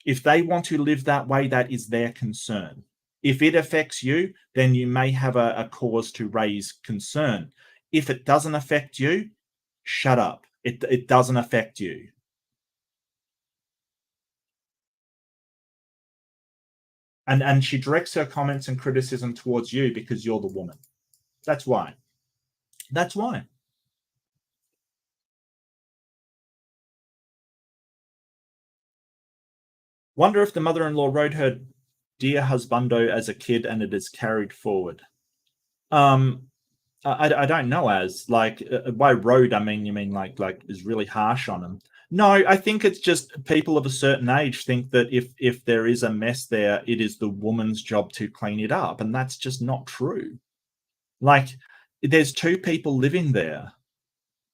If they want to live that way, that is their concern. If it affects you, then you may have a cause to raise concern. If it doesn't affect you, shut up. It doesn't affect you. And she directs her comments and criticism towards you because you're the woman. That's why. That's why. Wonder if the mother-in-law wrote her dear husbando as a kid and it is carried forward. I don't know, as like by road, I mean, you mean like is really harsh on them. No, I think it's just people of a certain age think that if there is a mess there, it is the woman's job to clean it up, and that's just not true. Like, there's two people living there.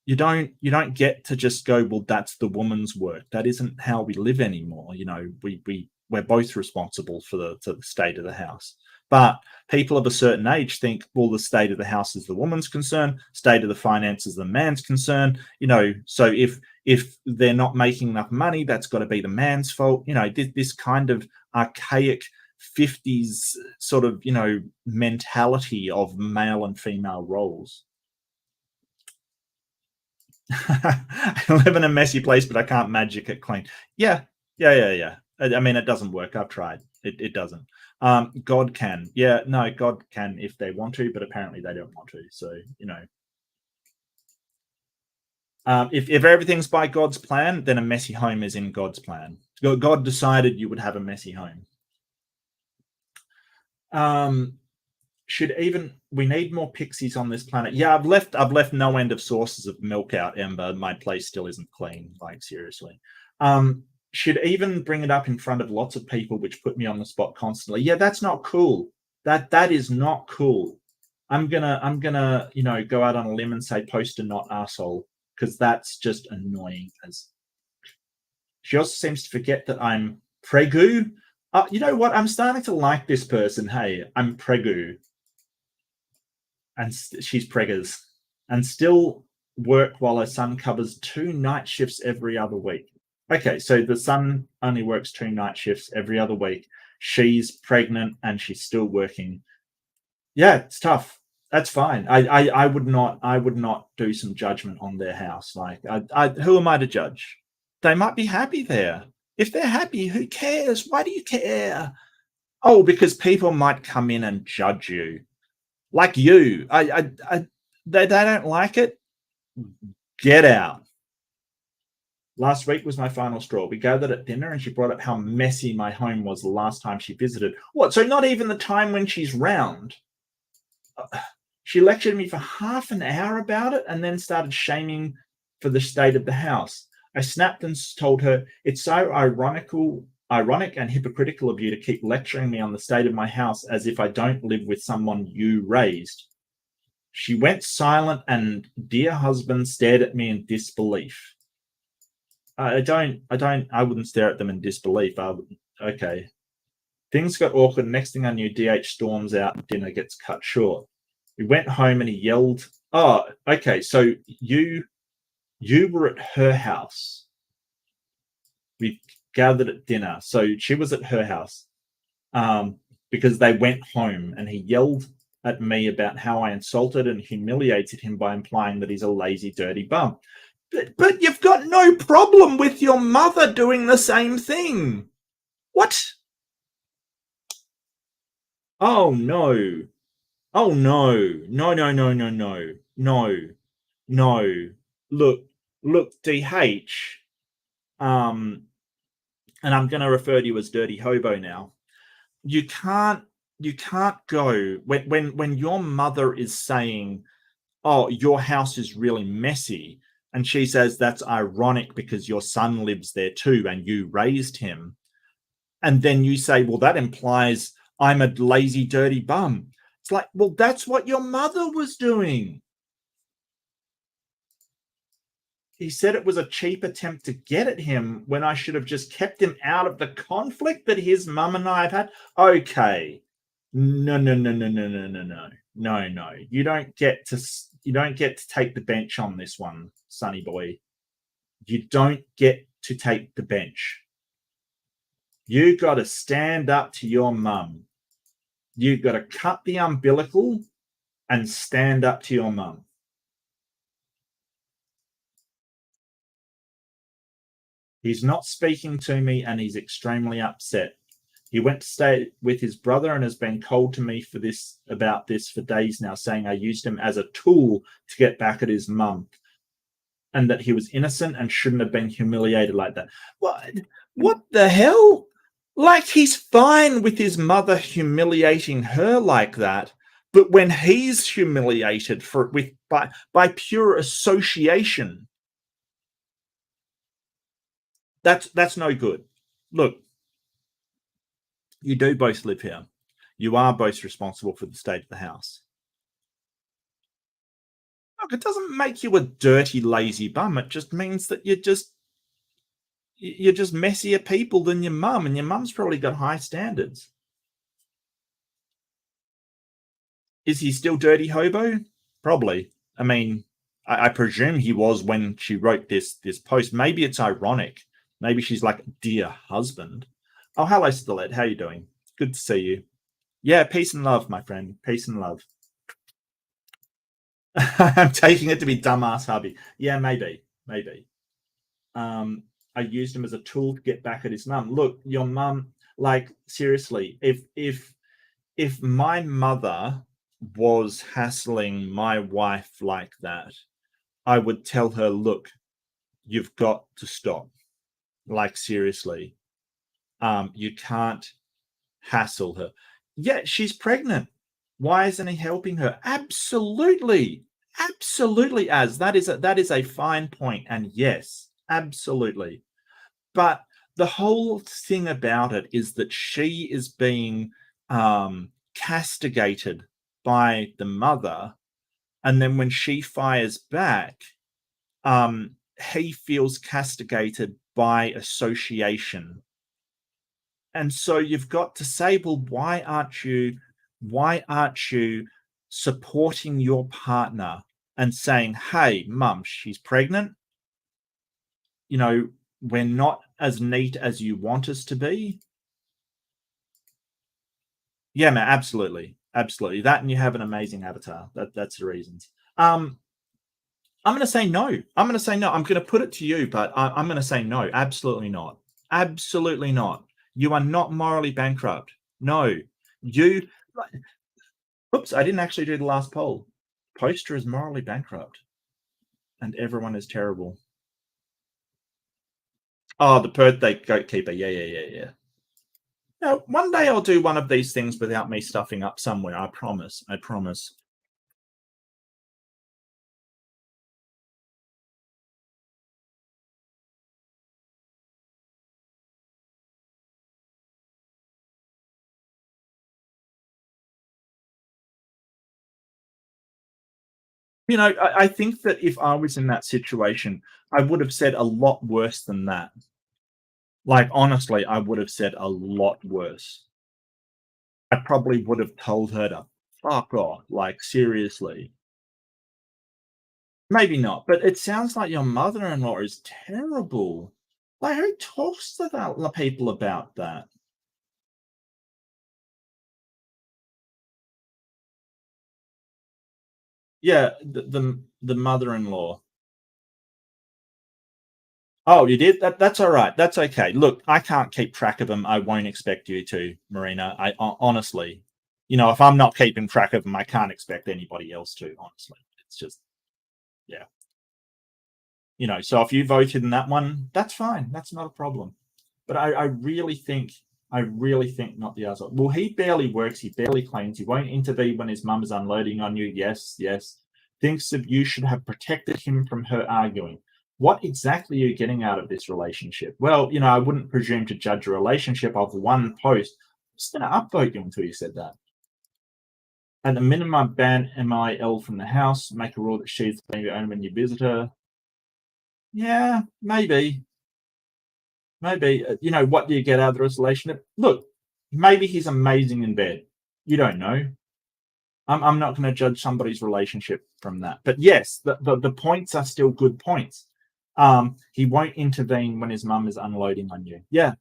You don't get to just go, well, that's the woman's work. That isn't how we live anymore. You know, we're both responsible for the state of the house. But people of a certain age think, well, the state of the house is the woman's concern, state of the finances is the man's concern. You know, so if they're not making enough money, that's got to be the man's fault. You know, this kind of archaic 50s sort of, you know, mentality of male and female roles. I live in a messy place, but I can't magic it clean. Yeah. I mean, it doesn't work. I've tried. It doesn't. God can. Yeah, no, God can if they want to, but apparently they don't want to. So, you know, if everything's by God's plan, then a messy home is in God's plan. God decided you would have a messy home. We need more pixies on this planet. Yeah, I've left no end of sources of milk out, Ember. My place still isn't clean, like seriously. Should even bring it up in front of lots of people, which put me on the spot constantly. Yeah, that's not cool. That is not cool. I'm gonna, you know, go out on a limb and say poster not asshole, because that's just annoying. As she also seems to forget that I'm pregu. You know what? I'm starting to like this person. Hey, I'm pregu. And she's preggers. And still work while her son covers 2 night shifts every other week. Okay, so the son only works 2 night shifts every other week. She's pregnant and she's still working. Yeah, it's tough. That's fine. I would not do some judgment on their house. Like, who am I to judge? They might be happy there. If they're happy, who cares? Why do you care? Oh, because people might come in and judge you. Like you. They don't like it. Get out. Last week was my final straw. We gathered at dinner and she brought up how messy my home was the last time she visited. What? So not even the time when she's round? She lectured me for half an hour about it and then started shaming for the state of the house. I snapped and told her, it's so ironic and hypocritical of you to keep lecturing me on the state of my house as if I don't live with someone you raised. She went silent and dear husband stared at me in disbelief. I wouldn't stare at them in disbelief. Okay. Things got awkward. Next thing I knew, DH storms out and dinner gets cut short. We went home and he yelled, oh, okay, so you were at her house. We gathered at dinner. So she was at her house because they went home and he yelled at me about how I insulted and humiliated him by implying that he's a lazy, dirty bum. But you've got no problem with your mother doing the same thing. What? Oh, no. Oh, no. No. Look, DH, and I'm going to refer to you as Dirty Hobo now. You can't go when your mother is saying, oh, your house is really messy, and she says that's ironic because your son lives there too and you raised him, and then you say, well, that implies I'm a lazy, dirty bum. It's like, well, that's what your mother was doing. He said it was a cheap attempt to get at him when I should have just kept him out of the conflict that his mum and I have had. Okay. No. You don't get to take the bench on this one, sonny boy. You don't get to take the bench. You got to stand up to your mum. You got to cut the umbilical and stand up to your mum. He's not speaking to me and he's extremely upset. He went to stay with his brother and has been cold to me about this for days now, saying I used him as a tool to get back at his mum and that he was innocent and shouldn't have been humiliated like that. What the hell? Like, he's fine with his mother humiliating her like that, but when he's humiliated by pure association, that's no good. Look, you do both live here. You are both responsible for the state of the house. Look, it doesn't make you a dirty, lazy bum. It just means that you're just messier people than your mum, and your mum's probably got high standards. Is he still Dirty Hobo? Probably. I mean, I presume he was when she wrote this post. Maybe it's ironic. Maybe she's like, dear husband. Oh, hello, Stilette. How you doing? Good to see you. Yeah, peace and love, my friend. Peace and love. I'm taking it to be dumbass hubby. Yeah, maybe. I used him as a tool to get back at his mum. Look, your mum, like, seriously, if my mother was hassling my wife like that, I would tell her, look, you've got to stop. Like, seriously. You can't hassle her. Yeah, she's pregnant. Why isn't he helping her? Absolutely, as that is a fine point, and yes, absolutely. But the whole thing about it is that she is being castigated by the mother, and then when she fires back, he feels castigated by association. And so you've got to say, well, why aren't you supporting your partner and saying, hey, mum, she's pregnant. You know, we're not as neat as you want us to be. Yeah, man, absolutely. That, and you have an amazing avatar. That's the reasons. I'm going to say no. I'm going to put it to you, but I'm going to say no. Absolutely not. You are not morally bankrupt. No. Oops, I didn't actually do the last poll. Poster is morally bankrupt. And everyone is terrible. Oh, the birthday gatekeeper. Yeah. Now, one day I'll do one of these things without me stuffing up somewhere. I promise. I promise. You know, I think that if I was in that situation, I would have said a lot worse than that. Like, honestly, I would have said a lot worse. I probably would have told her to fuck off. Like, seriously. Maybe not, but it sounds like your mother-in-law is terrible. Like, who talks to the people about that? Yeah, the mother-in-law. Oh, you did? That's all right. That's okay. Look, I can't keep track of them. I won't expect you to, Marina. Honestly, if I'm not keeping track of them, I can't expect anybody else to. Honestly, it's just, yeah. So if you voted in that one, that's fine. That's not a problem. But I really think not the other. Well, he barely works. He barely cleans. He won't intervene when his mum is unloading on you. Yes. Thinks that you should have protected him from her arguing. What exactly are you getting out of this relationship? Well, I wouldn't presume to judge a relationship of one post. I'm just going to upvote you until you said that. At the minimum, ban MIL from the house. Make a rule that she's the only when you visit her. Yeah, maybe. Maybe. What do you get out of the relationship? Look, maybe he's amazing in bed. You don't know. I'm not going to judge somebody's relationship from that. But yes, the points are still good points. He won't intervene when his mum is unloading on you. Yeah.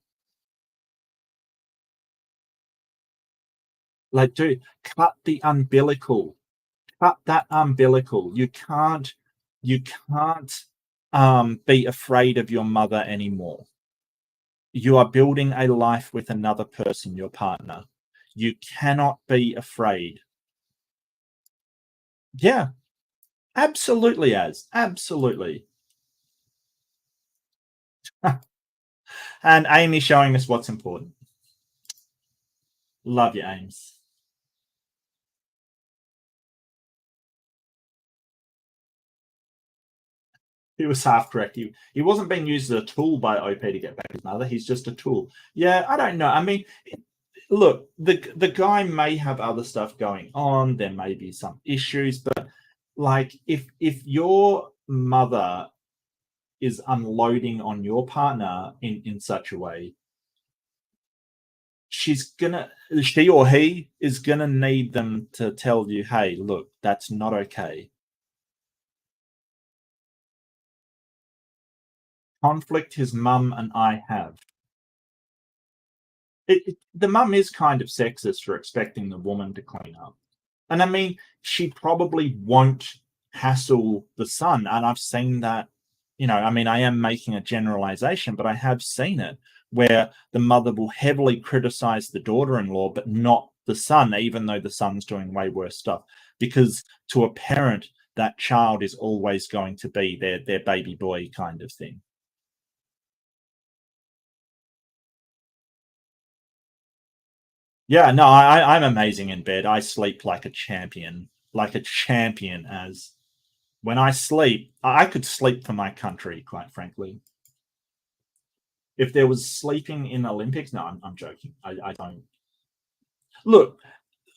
Like, dude, cut the umbilical. Cut that umbilical. You can't be afraid of your mother anymore. You are building a life with another person, your partner. You cannot be afraid. Yeah, absolutely, absolutely. And Amy showing us what's important. Love you, Ames. He was half correct. He wasn't being used as a tool by OP to get back his mother. He's just a tool. Yeah, I don't know. I mean, look, the guy may have other stuff going on. There may be some issues, but like if your mother is unloading on your partner in such a way, she or he is gonna need them to tell you, hey, look, that's not okay. Conflict his mum and I have. The mum is kind of sexist for expecting the woman to clean up. And I mean, she probably won't hassle the son. And I've seen that, I mean, I am making a generalization, but I have seen it where the mother will heavily criticize the daughter in law, but not the son, even though the son's doing way worse stuff. Because to a parent, that child is always going to be their baby boy kind of thing. Yeah, no, I'm amazing in bed. I sleep like a champion, as when I sleep, I could sleep for my country, quite frankly. If there was sleeping in Olympics, no, I'm joking. I don't. Look,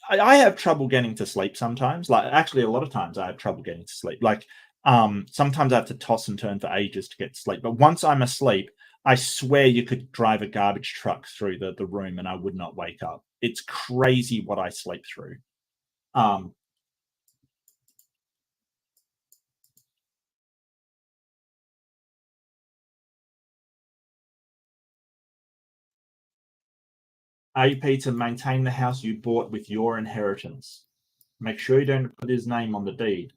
I have trouble getting to sleep sometimes. Like, actually, a lot of times I have trouble getting to sleep. Like, sometimes I have to toss and turn for ages to get to sleep. But once I'm asleep, I swear you could drive a garbage truck through the room and I would not wake up. It's crazy what I sleep through. Um, AP to maintain the house you bought with your inheritance. Make sure you don't put his name on the deed.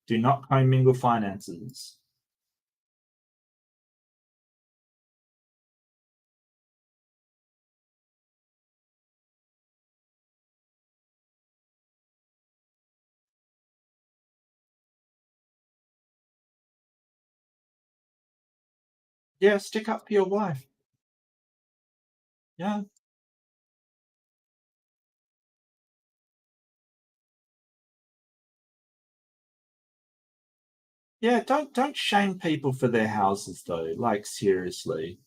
Do not commingle finances. Yeah, stick up for your wife. Yeah. Yeah, don't shame people for their houses though. Like seriously.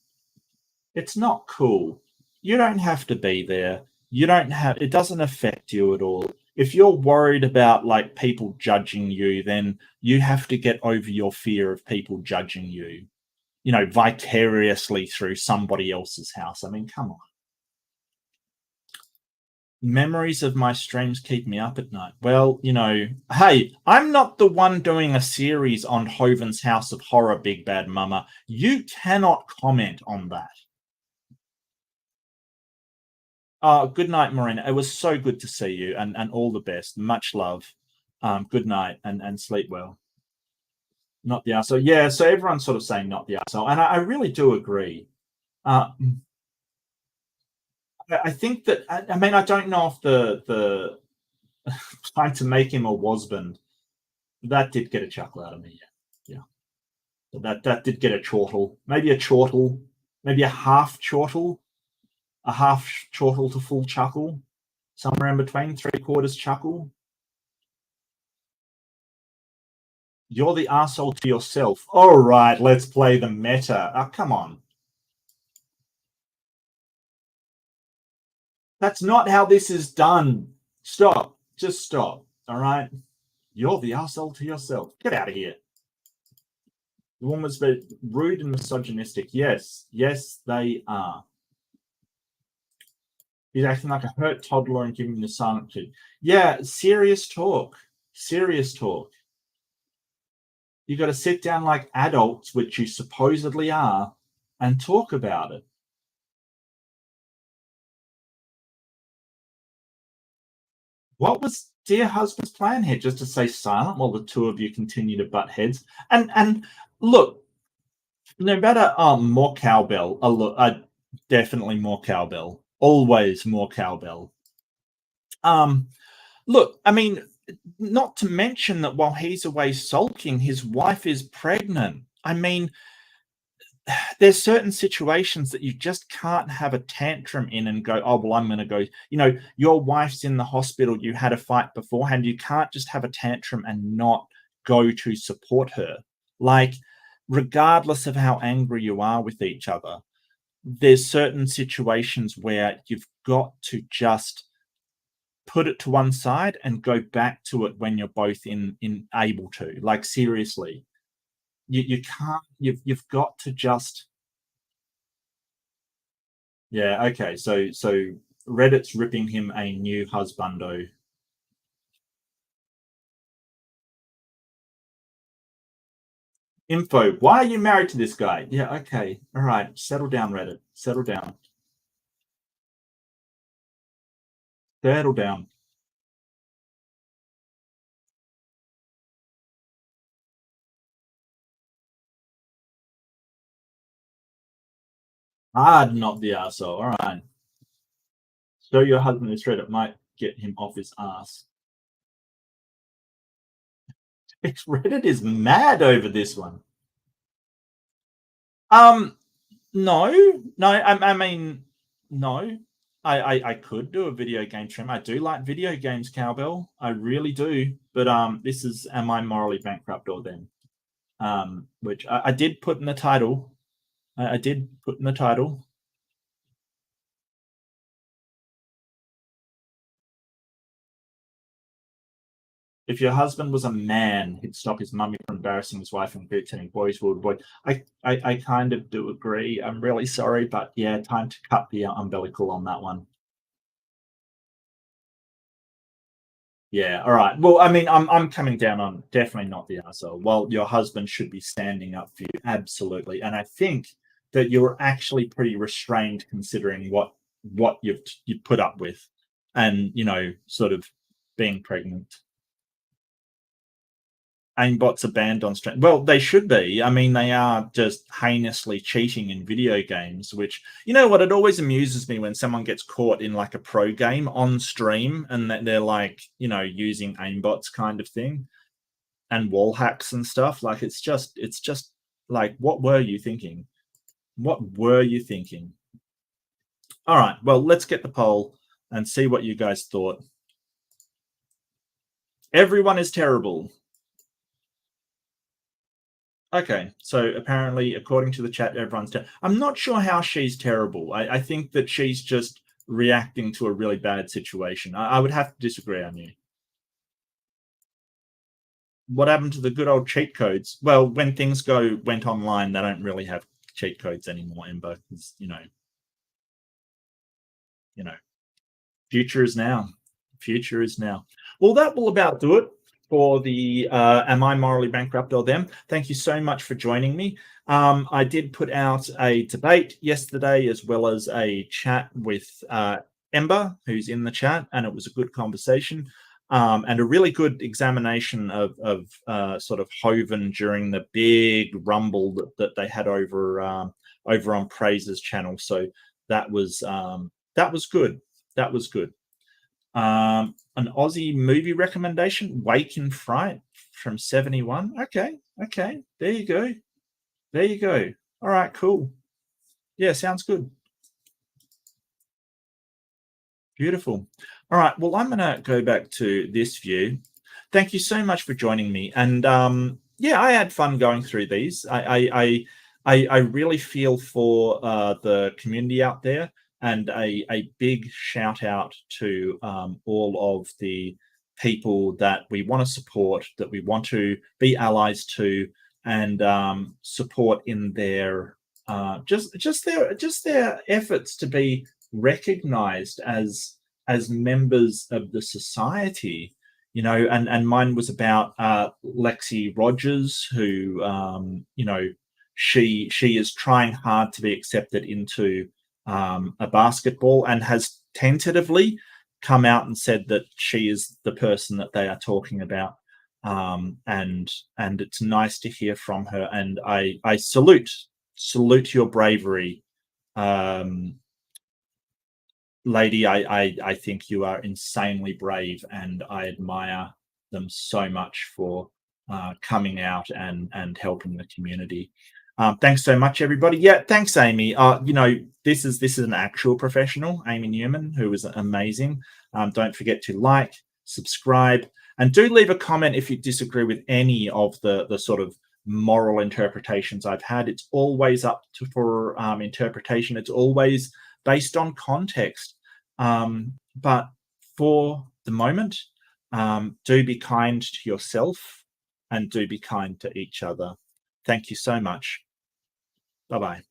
It's not cool. You don't have to be there. You don't have, it doesn't affect you at all. If you're worried about like people judging you, then you have to get over your fear of people judging you, you know, vicariously through somebody else's house. I mean, come on. Memories of my streams keep me up at night. Well, you know, hey, I'm not the one doing a series on Hoven's House of Horror, Big Bad Mama. You cannot comment on that. Good night, Marina. It was so good to see you, and all the best. Much love. Good night, and sleep well. Not the arsehole. Yeah, so everyone's sort of saying not the arsehole, and I really do agree. I think that, I mean, I don't know if the trying to make him a wasband, that did get a chuckle out of me. Yeah. That did get a chortle. Maybe a chortle. Maybe a half chortle. A half chortle to full chuckle. Somewhere in between, 3/4 chuckle. You're the arsehole to yourself. All right, let's play the meta. Oh, come on. That's not how this is done. Stop. Just stop. All right? You're the arsehole to yourself. Get out of here. The woman was rude and misogynistic. Yes. Yes, they are. He's acting like a hurt toddler and giving the silent kid. Yeah, serious talk. Serious talk. You got to sit down like adults, which you supposedly are, and talk about it. What was dear husband's plan here? Just to stay silent while the two of you continue to butt heads? And look, no matter more cowbell. Look, definitely more cowbell. Always more cowbell. Look, I mean, not to mention that while he's away sulking, his wife is pregnant. I mean, there's certain situations that you just can't have a tantrum in and go, oh, well, I'm going to go, you know, your wife's in the hospital, you had a fight beforehand. You can't just have a tantrum and not go to support her. Like, regardless of how angry you are with each other, there's certain situations where you've got to just put it to one side and go back to it when you're both in able to. Like, seriously. You can't, you've got to just, yeah, okay, so Reddit's ripping him a new husbando. Info, why are you married to this guy? Yeah, okay, all right, settle down, Reddit, settle down. Settle down. Not the arsehole, all right. Show your husband this Reddit might get him off his ass. Reddit is mad over this one. No, I mean, no. I could do a video game stream. I do like video games, Cowbell. I really do. But this is, am I morally bankrupt or them? Which I did put in the title. I did put in the title. If your husband was a man, he'd stop his mummy from embarrassing his wife and pretending boys would avoid. I kind of do agree. I'm really sorry, but yeah, time to cut the umbilical on that one. Yeah, all right. Well, I mean, I'm coming down on definitely not the arsehole. Well, your husband should be standing up for you, absolutely. And I think that you're actually pretty restrained considering what you've put up with, and you know, sort of being pregnant. Aimbots are banned on stream. Well, they should be. I mean, they are just heinously cheating in video games, which, you know what, it always amuses me when someone gets caught in like a pro game on stream and that they're like, you know, using aimbots kind of thing and wall hacks and stuff. Like, it's just like, what were you thinking? What were you thinking? All right, well, let's get the poll and see what you guys thought. Everyone is terrible. Okay, so apparently, according to the chat, everyone's terrible. I'm not sure how she's terrible. I think that she's just reacting to a really bad situation. I would have to disagree on you. What happened to the good old cheat codes? Well, when things went online, they don't really have cheat codes anymore, Embo. You know, future is now. Future is now. Well, that will about do it for the Am I Morally Bankrupt or Them? Thank you so much for joining me. I did put out a debate yesterday as well as a chat with Ember, who's in the chat, and it was a good conversation and a really good examination of sort of Hoven during the big rumble that they had over on Praise's channel. So that was good. That was good. An Aussie movie recommendation, Wake in Fright from 71. Okay. There you go. All right, cool. Yeah, sounds good. Beautiful. All right, well, I'm going to go back to this view. Thank you so much for joining me. And yeah, I had fun going through these. I really feel for the community out there. And a big shout out to all of the people that we want to support, that we want to be allies to, and support in their just their efforts to be recognized as members of the society. You know, and mine was about Lexi Rogers, who she is trying hard to be accepted into a basketball and has tentatively come out and said that she is the person that they are talking about. And it's nice to hear from her. And I salute your bravery, lady. I think you are insanely brave, and I admire them so much for coming out and helping the community. Thanks so much, everybody. Yeah, thanks, Amy. You know, this is an actual professional, Amy Newman, who was amazing. Don't forget to like, subscribe, and do leave a comment if you disagree with any of the sort of moral interpretations I've had. It's always up for interpretation. It's always based on context. But for the moment, do be kind to yourself and do be kind to each other. Thank you so much. Bye-bye.